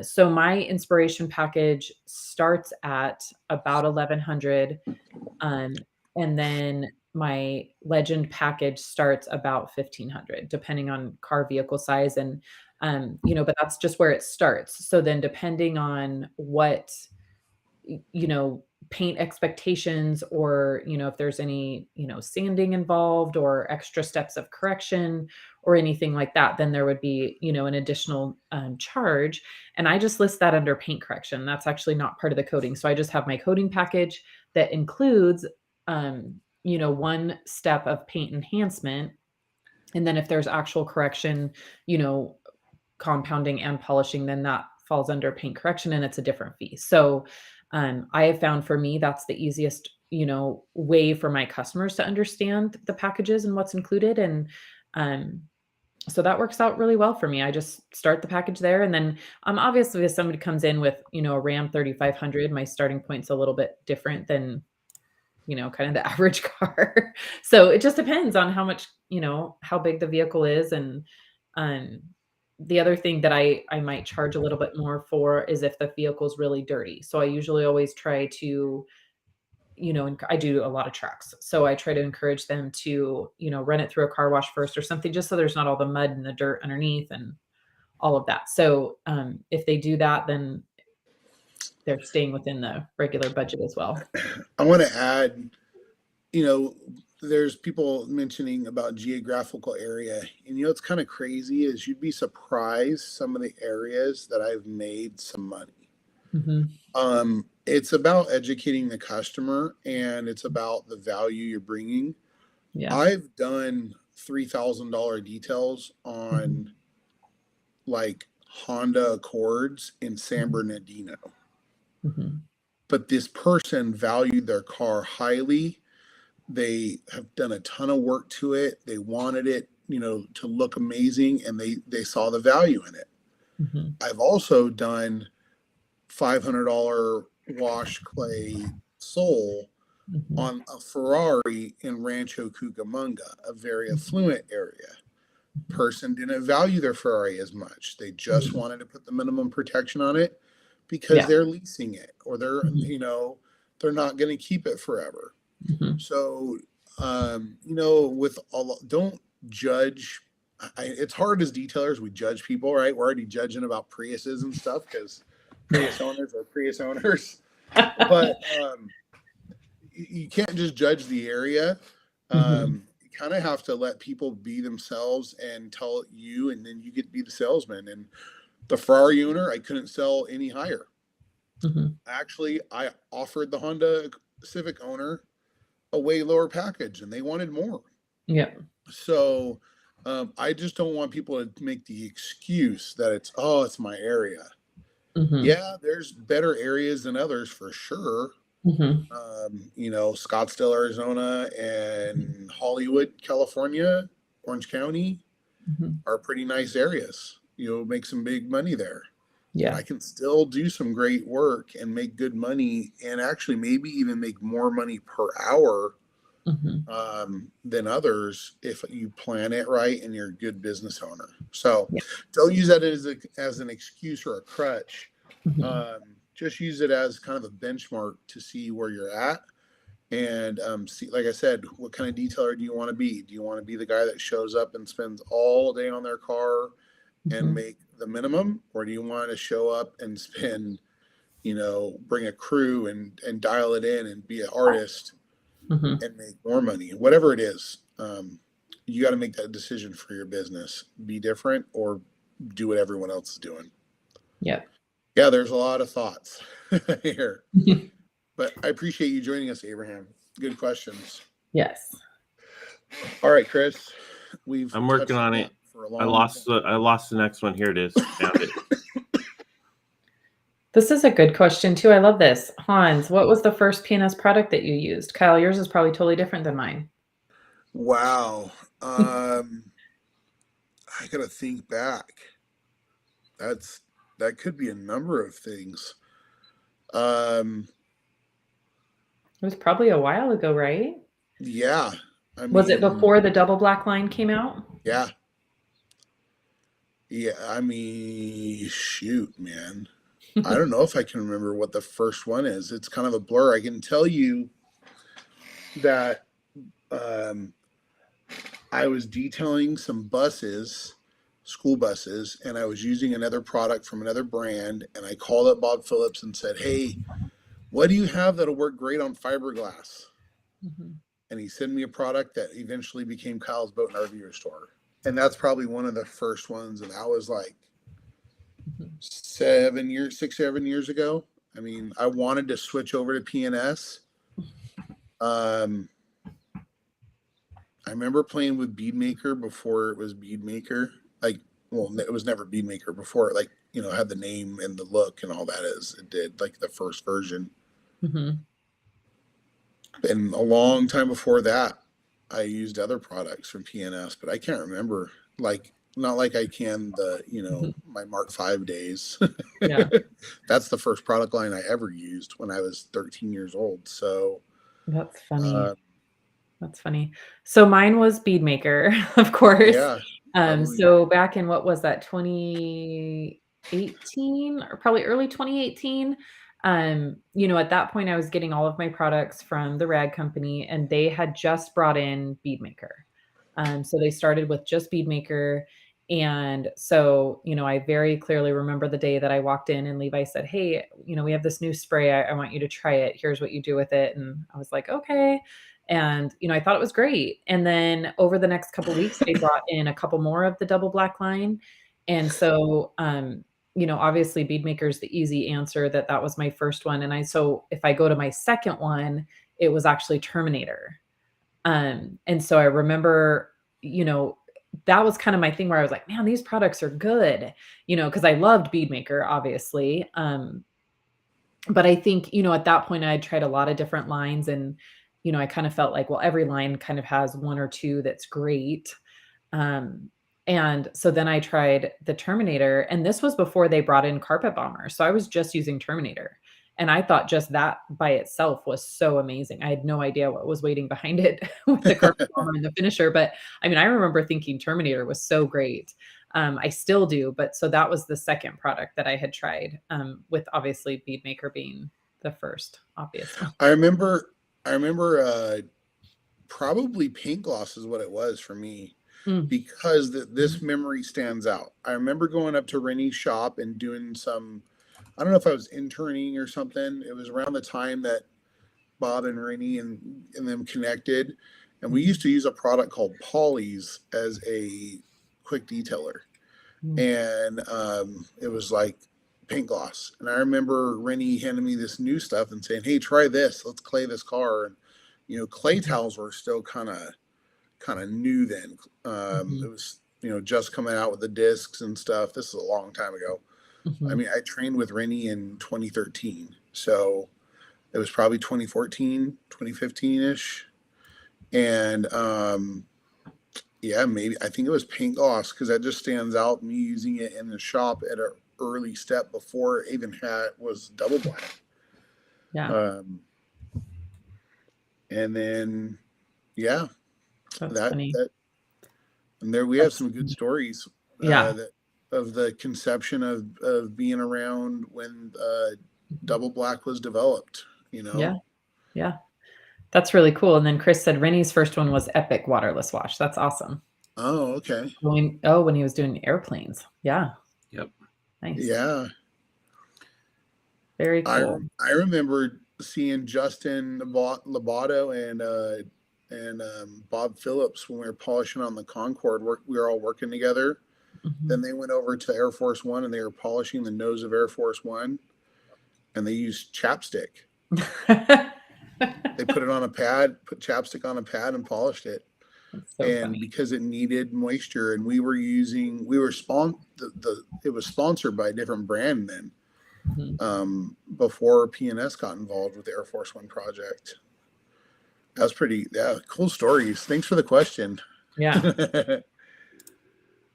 So my inspiration package starts at about 1,100, and then my legend package starts about 1,500, depending on car vehicle size, and but that's just where it starts. So then, depending on what paint expectations, or if there's any sanding involved, or extra steps of correction, or anything like that, then there would be an additional charge. And I just list that under paint correction. That's actually not part of the coating. So I just have my coating package that includes 1 step of paint enhancement, and then if there's actual correction, compounding and polishing, then that falls under paint correction, and it's a different fee. So I have found for me that's the easiest, way for my customers to understand the packages and what's included, and um, so that works out really well for me. I just start the package there, and then, obviously, if somebody comes in with, a Ram 3500, my starting point's a little bit different than, kind of the average car. So it just depends on how much, how big the vehicle is, and um, the other thing that I might charge a little bit more for is if the vehicle's really dirty. So I usually always try to, I do a lot of trucks. So I try to encourage them to, run it through a car wash first or something, just so there's not all the mud and the dirt underneath and all of that. So if they do that, then they're staying within the regular budget as well. I want to add, you know, there's people mentioning about geographical area, and it's kind of crazy is you'd be surprised some of the areas that I've made some money. Mhm. It's about educating the customer, and it's about the value you're bringing. Yeah. I've done $3,000 details Mhm. on like Honda Accords in San Mhm. Bernardino, Mhm. but this person valued their car highly. They have done a ton of work to it. They wanted it, to look amazing, and they saw the value in it. Mhm. I've also done $500 wash clay sole Mhm. on a Ferrari in Rancho Cucamonga, a very Mhm. affluent area. Person didn't value their Ferrari as much. They just Mhm. wanted to put the minimum protection on it because Yeah. they're leasing it, or Mhm. they're not going to keep it forever. Mhm. So, with don't judge. It's hard as detailers. We judge people, right? We're already judging about Priuses and stuff because Prius owners are Prius owners. But you can't just judge the area. Mhm. You kind of have to let people be themselves and tell you, and then you get to be the salesman. And the Ferrari owner, I couldn't sell any higher. Mhm. Actually, I offered the Honda Civic owner a way lower package, and they wanted more. Yeah. So I just don't want people to make the excuse that it's my area. Mhm. Yeah, there's better areas than others for sure. Mhm. Scottsdale, Arizona, and Hollywood, California, Orange County Mhm. are pretty nice areas. You'll make some big money there. But Yeah. I can still do some great work and make good money, and actually maybe even make more money per hour Mhm. than others if you plan it right and you're a good business owner. So Yeah. don't use that as an excuse or a crutch. Mhm. Just use it as kind of a benchmark to see where you're at. And see, like I said, what kind of detailer do you want to be? Do you want to be the guy that shows up and spends all day on their car and Mhm. make the minimum, or do you want to show up and spend, bring a crew and dial it in and be an artist Mhm. and make more money? Whatever it is, you got to make that decision for your business. Be different or do what everyone else is doing. Yeah. Yeah, there's a lot of thoughts here, Mhm. but I appreciate you joining us, Abraham. Good questions. Yes. All right, Chris, we've I'm working touched on on that it. for a I long lost time. I lost the next one. Here it is. Found it. This is a good question too. I love this. Hans, what was the first PNS product that you used? Kyle, yours is probably totally different than mine. Wow. I gotta think back. That's that could be a number of things. Um, It was probably a while ago, right? yeah. I Was it mean, before the double black line came out? yeah. Yeah. I mean, shoot, man. I don't know if I can remember what the first one is. It's kind of a blur. I can tell you that um, I was detailing some buses, school buses, and I was using another product from another brand. And I called up Bob Phillips and said, "Hey, what do you have that'll work great on fiberglass?" Mhm. And he sent me a product that eventually became Kyle's Boat and RV Restore. And that's probably one of the first ones. And that was like Mhm. 6, 7 years ago. I mean, I wanted to switch over to PNS. Um, I remember playing with Bead Maker before it was Bead Maker. Like, well, it was never Bead Maker before it, like, had the name and the look and all that as it did, like the first version. Mhm. And a long time before that, I used other products from PNS, but I can't remember. Like, not like I can Mhm. my Mark V days. Yeah, That's the first product line I ever used when I was 13 years old. So, that's funny. uh, That's funny. So mine was Bead Maker, of course. yeah, probably. So back in what was that, 2018 or probably early 2018? At that point, I was getting all of my products from the rag company, and they had just brought in Bead Maker. So they started with just Bead Maker. And so, I very clearly remember the day that I walked in and Levi said, "Hey, we have this new spray. I want you to try it. Here's what you do with it." And I was like, "Okay." And, I thought it was great. And then over the next couple weeks, they brought in a couple more of the double black line. And so, obviously Bead Maker is the easy answer, that was my first one. So if I go to my second one, it was actually Terminator. And so I remember, you know, that was kind of my thing where I was like, man, these products are good, because I loved Bead Maker, obviously. But I think, at that point I had tried a lot of different lines, and, I kind of felt like, well, every line kind of has one or two that's great. Um, and so then I tried the Terminator, and this was before they brought in Carpet Bomber. So I was just using Terminator. And I thought just that by itself was so amazing. I had no idea what was waiting behind it with the Carpet Bomber and the finisher. But I mean, I remember thinking Terminator was so great. I still do. But so that was the second product that I had tried, with obviously Bead Maker being the first obvious one. I remember probably paint gloss is what it was for me Mm. because this Mhm. memory stands out. I remember going up to Rennie's shop and doing some, I don't know if I was interning or something. It was around the time that Bob and Rennie and them connected. And we used to use a product called Polly's as a quick detailer. Mhm. And it was like paint gloss. And I remember Rennie handing me this new stuff and saying, "Hey, try this. Let's clay this car." And clay Mhm. towels were still kind of new then. It Mhm. was just coming out with the discs and stuff. This is a long time ago. I Mhm. mean, I trained with Rennie in 2013, so it was probably 2014, 2015 ish, and yeah, maybe I think it was paint gloss because that just stands out. Me using it in the shop at an early step before it even had was double black. Yeah, Um, and then yeah, that's that funny. that and there we have That's some good stories Yeah. that of the conception of being around when Mhm. double black was developed. Yeah, yeah. That's really cool, and then Chris said Rennie's first one was Epic waterless wash. That's awesome. Oh, okay, When he was doing airplanes. Yeah, Yep. nice. yeah. Very I cool. I remember seeing Justin Labato and Bob Phillips when we were polishing on the Concorde. We were all working together. Then Mhm. they went over to Air Force One and they were polishing the nose of Air Force One, and they used chapstick. They put it on a pad, put chapstick on a pad, and polished it. That's so And funny. because it needed moisture, and we were it was sponsored by a different brand then. Mhm. Before PNS got involved with the Air Force One project. That was pretty, yeah, cool stories. Thanks for the question. Yeah,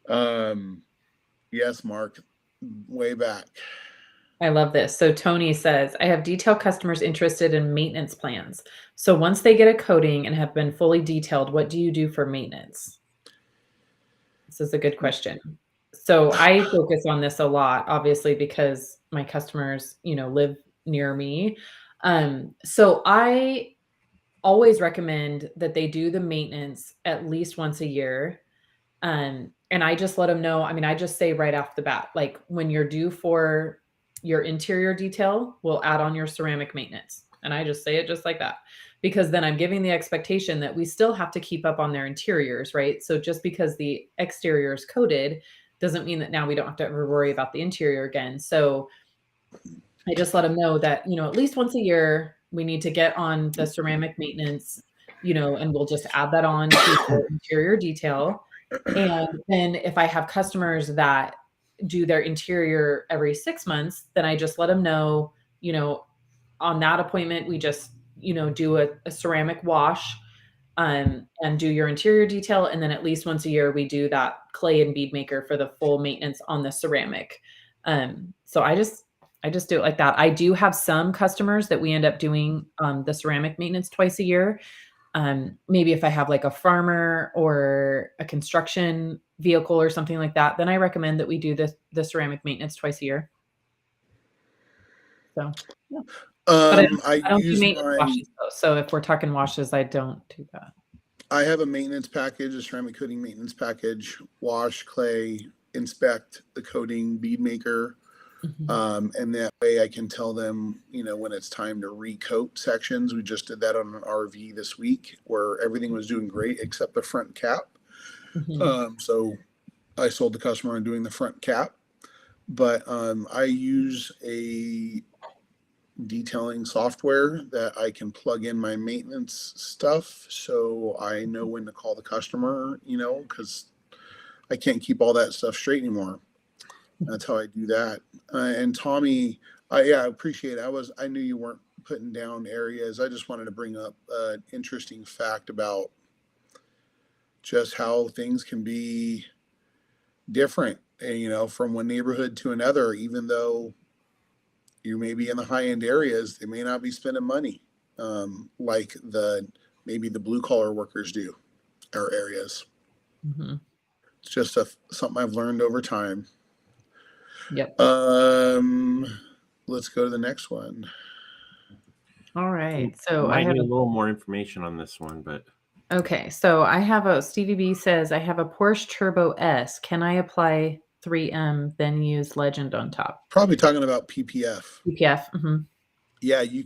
um, yes, Mark, way back. I love this. So Tony says, "I have detail customers interested in maintenance plans. So once they get a coating and have been fully detailed, what do you do for maintenance?" This is a good question. So I focus on this a lot, obviously, because my customers, live near me. So I always recommend that they do the maintenance at least once a year. And I just let them know. I mean, I just say right off the bat, like when you're due for your interior detail, we'll add on your ceramic maintenance. And I just say it just like that, because then I'm giving the expectation that we still have to keep up on their interiors, right? So just because the exterior is coated doesn't mean that now we don't have to ever worry about the interior again. So I just let them know that, at least once a year, we need to get on the ceramic maintenance, and we'll just add that on to the interior detail. And then if I have customers that do their interior every 6 months, then I just let them know, you know, on that appointment, we just, do a ceramic wash, and do your interior detail. And then at least once a year, we do that clay and bead maker for the full maintenance on the ceramic. So I just do it like that. I do have some customers that we end up doing the ceramic maintenance twice a year. Maybe if I have like a farmer or a construction vehicle or something like that, then I recommend that we do the ceramic maintenance twice a year. So, yeah. But I I don't do use maintenance my washes though. So if we're talking washes, I don't do that. I have a maintenance package, a ceramic coating maintenance package, wash, clay, inspect the coating, bead maker. Mhm. And that way I can tell them, when it's time to recoat sections. We just did that on an RV this week where everything was doing great except the front cap. Mhm. So I sold the customer on doing the front cap. But I use a detailing software that I can plug in my maintenance stuff so I know when to call the customer, because I can't keep all that stuff straight anymore. That's how I do that. And Tommy, I appreciate it. I knew you weren't putting down areas. I just wanted to bring up an interesting fact about just how things can be different, from one neighborhood to another, even though you may be in the high end areas, they may not be spending money like maybe the blue collar workers do our areas. Mhm. It's just something I've learned over time. Yep. Let's go to the next one. All I right. So I might have need a little more information on this one, but okay. So I have Stevie B says I have a Porsche Turbo S. Can I apply 3M then use Legend on top? Probably talking about PPF. PPF. Mhm. Yeah, Yeah. you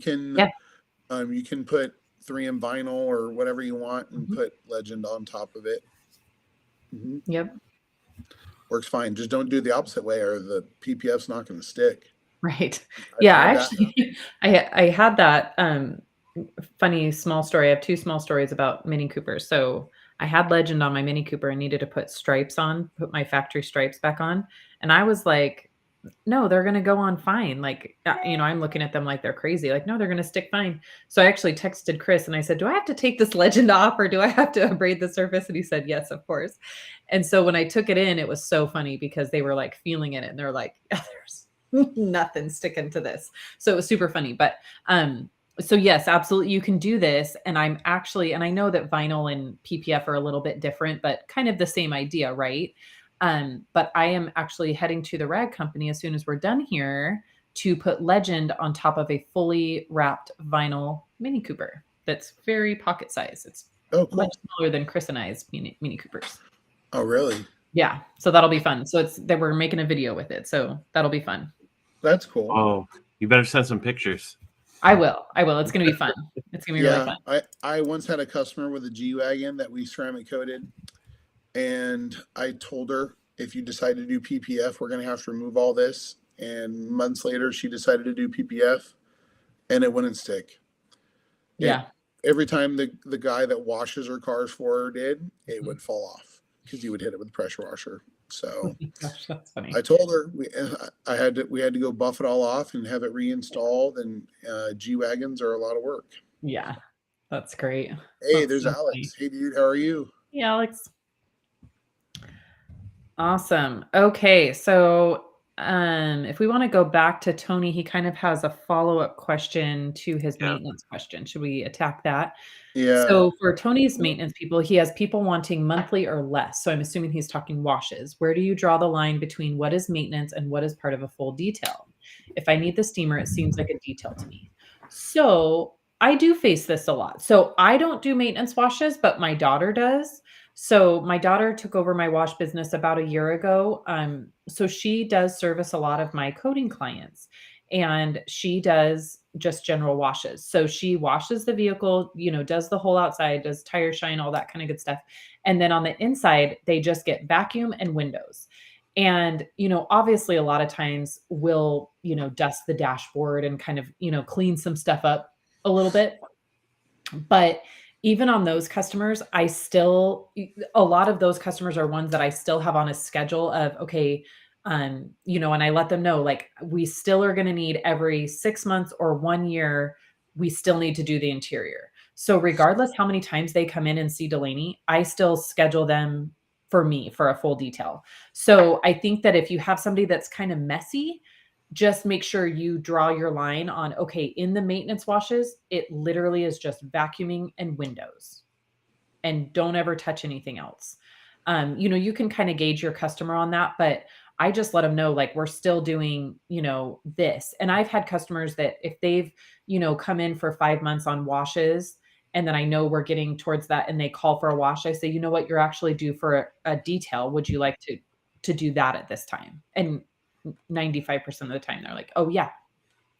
can put 3M vinyl or whatever you want and Mhm. put Legend on top of it. Hmm. Yep. Works fine. Just don't do it the opposite way, or the PPF's not going to stick. Right. I've Yeah, I had that. actually I had that funny small story. I have two small stories about Mini Coopers. So I had Legend on my Mini Cooper and needed to put stripes on, put my factory stripes back on. And I was like, no, they're gonna go on fine. Like, I'm looking at them like they're crazy. Like, no, they're gonna stick fine. So I actually texted Chris and I said, do I have to take this Legend off or do I have to abrade the surface? And he said, yes, of course. And so when I took it in, it was so funny because they were like feeling it and they're like, yeah, there's nothing sticking to this. So it was super funny. But so yes, absolutely you can do this. And and I know that vinyl and PPF are a little bit different, but kind of the same idea, right? But I am actually heading to the rag company as soon as we're done here to put Legend on top of a fully wrapped vinyl Mini Cooper that's very pocket size. It's Oh, much cool. smaller than Chris and I's Mini Coopers. Oh, really? Yeah, so that'll be fun. So it's that we're making a video with it, so that'll be fun. That's cool. oh, you better send some pictures. I will. I will. It's gonna be fun. It's gonna be really Yeah, fun. I once had a customer with a G wagon that we ceramic coated, and I told her, if you decide to do PPF, we're going to have to remove all this. And months later, she decided to do PPF, and it wouldn't stick. It Yeah. every time the guy that washes her cars for her did, it Mhm. would fall off because he would hit it with a pressure washer. So Gosh, that's I funny. told her we had to go buff it all off and have it reinstalled. And G wagons are a lot of work. Yeah, that's great. Hey, That's there's so funny. Alex. Hey, dude, how are you? Hey, Alex. Awesome. Okay, so if we want to go back to Tony, he kind of has a follow-up question to his Yeah. maintenance question. Should we attack that? Yeah. So for Tony's maintenance people, he has people wanting monthly or less. So I'm assuming he's talking washes. Where do you draw the line between what is maintenance and what is part of a full detail? If I need the steamer, it seems like a detail to me. So I do face this a lot. So I don't do maintenance washes, but my daughter does. So my daughter took over my wash business about a year ago. So she does service a lot of my coding clients and she does just general washes. So she washes the vehicle, does the whole outside, does tire shine, all that kind of good stuff. And then on the inside, they just get vacuum and windows. And, obviously a lot of times we'll, dust the dashboard and kind of, clean some stuff up a little bit. But even on those customers, a lot of those customers are ones that I still have on a schedule of, okay, You know, and I let them know, like, we still are going to need every 6 months or 1 year, we still need to do the interior. So regardless how many times they come in and see Delaney, I still schedule them for me for a full detail. So I think that if you have somebody that's kind of messy, just make sure you draw your line on, okay, in the maintenance washes, it literally is just vacuuming and windows, and don't ever touch anything else. You know, you can kind of gauge your customer on that, but I just let them know, like, we're still doing, you know, this. And I've had customers that if they've, you know, come in for 5 months on washes, and then I know we're getting towards that and they call for a wash, I say, you know what, you're actually due for a detail. Would you like to do that at this time? And 95% of the time they're like, oh yeah,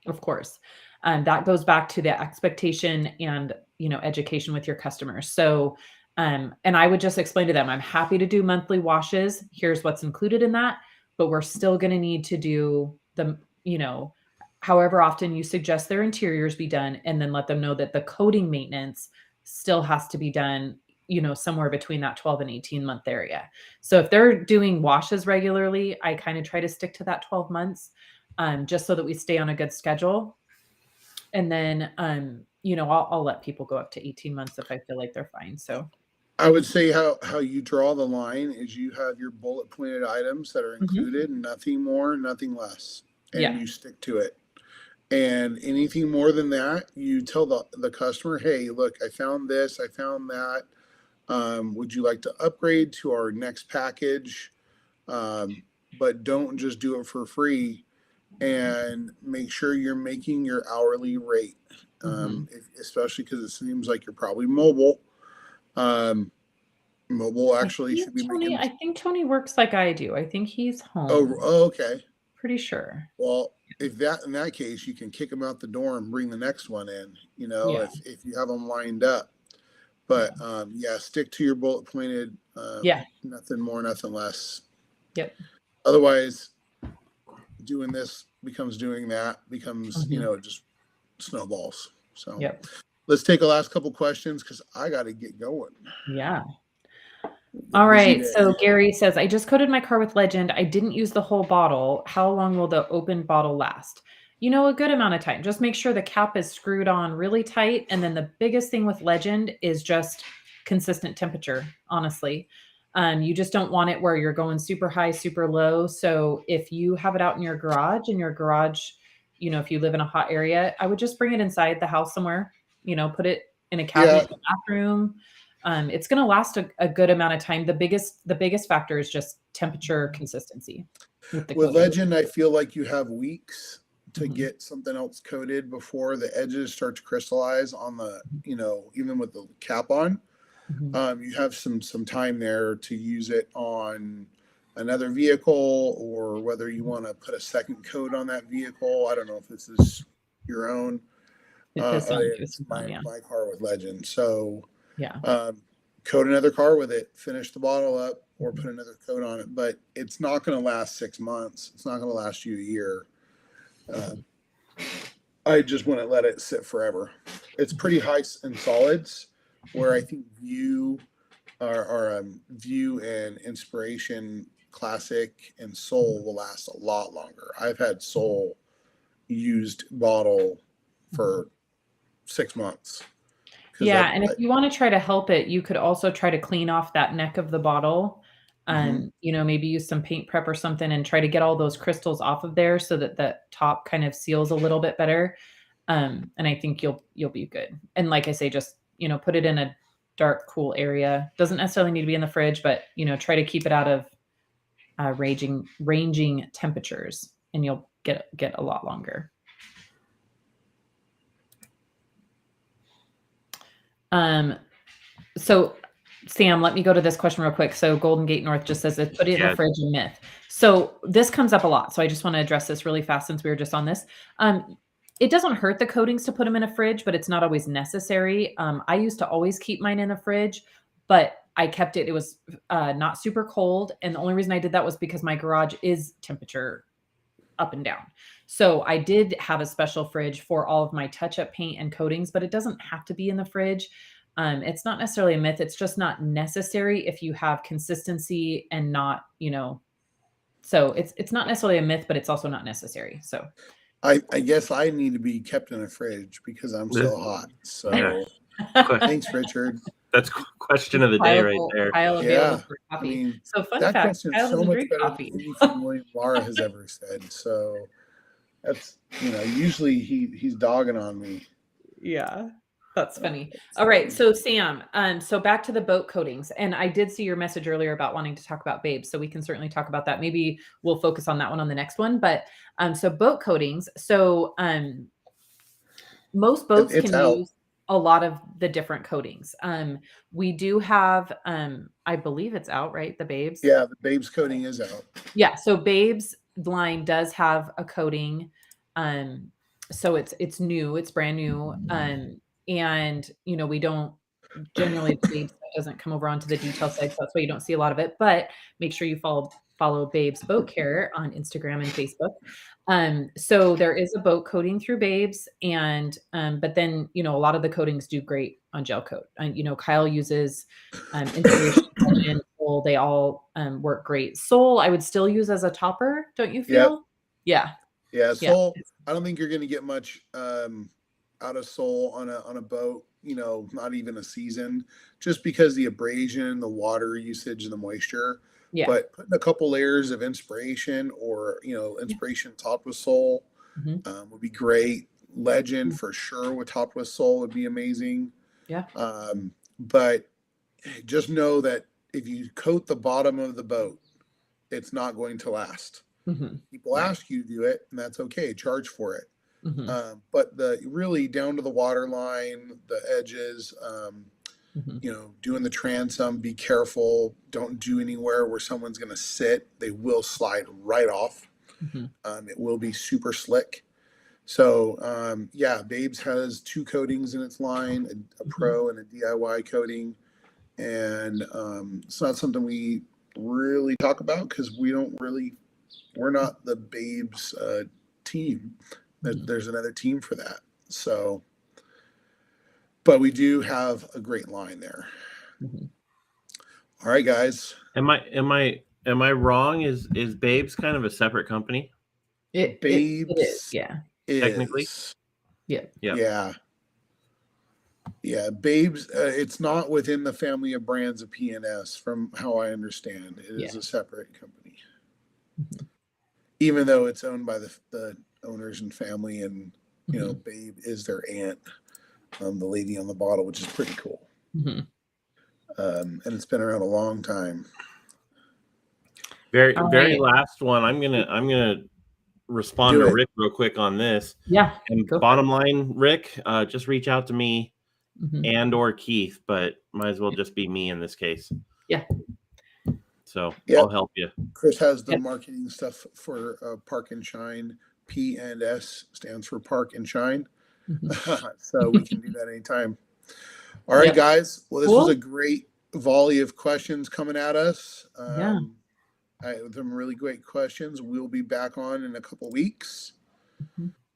of course. That goes back to the expectation and, you know, education with your customers. So, and I would just explain to them, I'm happy to do monthly washes. Here's what's included in that, but we're still going to need to do the, you know, however often you suggest their interiors be done, and then let them know that the coating maintenance still has to be done, you know, somewhere between that 12 and 18-month area. So if they're doing washes regularly, I kind of try to stick to that 12 months, just so that we stay on a good schedule. And then, you know, I'll let people go up to 18 months if I feel like they're fine. So, I would say how you draw the line is you have your bullet pointed items that are mhm. included, nothing more, nothing less, and Yeah. you stick to it. And anything more than that, you tell the customer, hey, look, I found this, I found that. Would you like to upgrade to our next package? But don't just do it for free, and make sure you're making your hourly rate, Mhm. especially because it seems like you're probably mobile. Um, Mobile actually should be making. I think Tony works like I do. I think he's Oh, home. oh, okay. Pretty sure. Well, if that in that case, you can kick them out the door and bring the next one in. You know, Yeah. if you have them lined up. But Yeah. yeah, stick to your bullet pointed. Yeah. Nothing more, nothing less. Yep. Otherwise, doing this becomes doing that, becomes, Mhm. it just snowballs. So Yep. let's take a last couple questions because I got to get going. Yeah. The All busy right. day. So Gary says, I just coated my car with Legend. I didn't use the whole bottle. How long will the open bottle last? You know, a good amount of time. Just make sure the cap is screwed on really tight. And then the biggest thing with Legend is just consistent temperature, honestly. You just don't want it where you're going super high, super low. So if you have it out in your garage, you know, if you live in a hot area, I would just bring it inside the house somewhere, you know, put it in a cabinet Yeah, in the bathroom. It's going to last a good amount of time. The biggest factor is just temperature consistency with the with coating. Legend, I feel like you have weeks to Mhm, get something else coated before the edges start to crystallize on the, even with the cap on. mhm. You have some time there to use it on another vehicle, or whether you want to put a second coat on that vehicle. I don't know if this is your own. This sounds like It's this one, yeah. my car with Legend. So Yeah. um, coat another car with it, finish the bottle up, or Mhm. put another coat on it. But it's not going to last 6 months. It's not going to last you a year. Uh, I just wouldn't let it sit forever. It's pretty high in solids, where I Mhm. think View and Inspiration Classic and Soul will last a lot longer. I've had Soul used bottle Mhm. for 6 months because Yeah, and if you wanna try to help it, you could also try to clean off that neck of the bottle. mhm. You know, maybe use some paint prep or something and try to get all those crystals off of there so that the top kind of seals a little bit better. And I think you'll be good. And like I say, just, you know, put it in a dark, cool area. Doesn't necessarily need to be in the fridge, but, you know, try to keep it out of, ranging temperatures, and you'll get a lot longer. Um, so Sam, let me go to this question real quick. So Golden Gate North just says put it in the Yeah. fridge and myth. So this comes up a lot. So I just want to address this really fast since we were just on this. It doesn't hurt the coatings to put them in a fridge, but it's not always necessary. I used to always keep mine in the fridge, but I kept it. It was not super cold, and the only reason I did that was because my garage is temperature up and down. So I did have a special fridge for all of my touch-up paint and coatings, but it doesn't have to be in the fridge. It's not necessarily a myth. It's just not necessary if you have consistency and not, you know, So it's not necessarily a myth, but it's also not necessary. So I guess I need to be kept in a fridge because I'm so hot. So Yeah. thanks, Richard. That's question of the day right there. Kyle available Yeah. for I coffee. mean, So fun that fact, question is Kyle so doesn't much drink better coffee. than anything William Mara has ever said. So that's, usually he's dogging on me. Yeah, that's funny. All right, so Sam, so back to the boat coatings, and I did see your message earlier about wanting to talk about babes, so we can certainly talk about that. Maybe we'll focus on that one on the next one. But so boat coatings, so most boats It's can out. use a lot of the different coatings. We do have, I believe it's out, right? The babes. Yeah, the Babes coating is out. Yeah, so babes line does have a coating. So it's new, it's brand new. And we don't generally the babes doesn't come over onto the detail side, so that's why you don't see a lot of it. But make sure you follow Babes Boat Care on Instagram and Facebook. So there is a boat coating through Babes, and but then a lot of the coatings do great on gel coat. And Kyle uses Inspiration Legend, Soul, they all work great. Soul I would still use as a topper, don't you feel? Yeah. Yeah, Yeah. Soul. I don't think you're going to get much out of Soul on a boat. Not even a season, just because the abrasion, the water usage, and the moisture. Yeah. But putting a couple layers of Inspiration, or Inspiration topped with Soul, would be great. Legend for sure with topped with Soul would be amazing. Yeah. But just know that if you coat the bottom of the boat, it's not going to last. People ask you to do it, and that's okay. Charge for it. But the really down to the water line, the edges, doing the transom, be careful. Don't do anywhere where someone's going to sit. They will slide right off. It will be super slick. So, Babes has 2 coatings in its line, a pro and a DIY coating. And it's not something we really talk about because we're not the Babes team. There's another team for that. So, but we do have a great line there. All right, guys. Am I wrong? Is Babes kind of a separate company? Babes it is, yeah. Technically? Yeah. Yeah, Babes. It's not within the family of brands of P&S, from how I understand. It is a separate company, even though it's owned by the owners and family, and Babe is their aunt, the lady on the bottle, which is pretty cool. And it's been around a long time. Very last one. I'm gonna respond to Rick real quick on this. Yeah. And bottom line, Rick, just reach out to me and or Keith, but might as well just be me in this case. Yeah. So I'll help you. Chris has the marketing stuff for Park and Shine. P&S stands for Park and Shine. So we can do that anytime. All right, guys. Well, this was a great volley of questions coming at us. Some really great questions. We'll be back on in a couple weeks.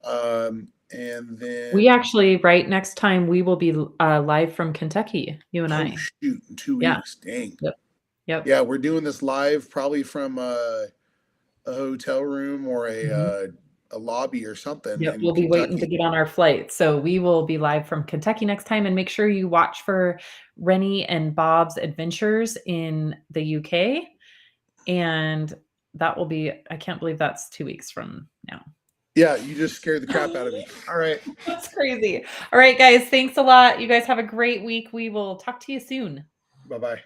And then we actually, next time we will be live from Kentucky, you and I. Shoot, in 2 weeks. Dang. Yep. Yeah, we're doing this live probably from a hotel room or a lobby or something. Yep, we'll be waiting to get on our flight. So we will be live from Kentucky next time, and make sure you watch for Rennie and Bob's adventures in the UK. And that will be, I can't believe that's 2 weeks from now. Yeah, you just scared the crap out of me. All right. That's crazy. All right, guys. Thanks a lot. You guys have a great week. We will talk to you soon. Bye-bye.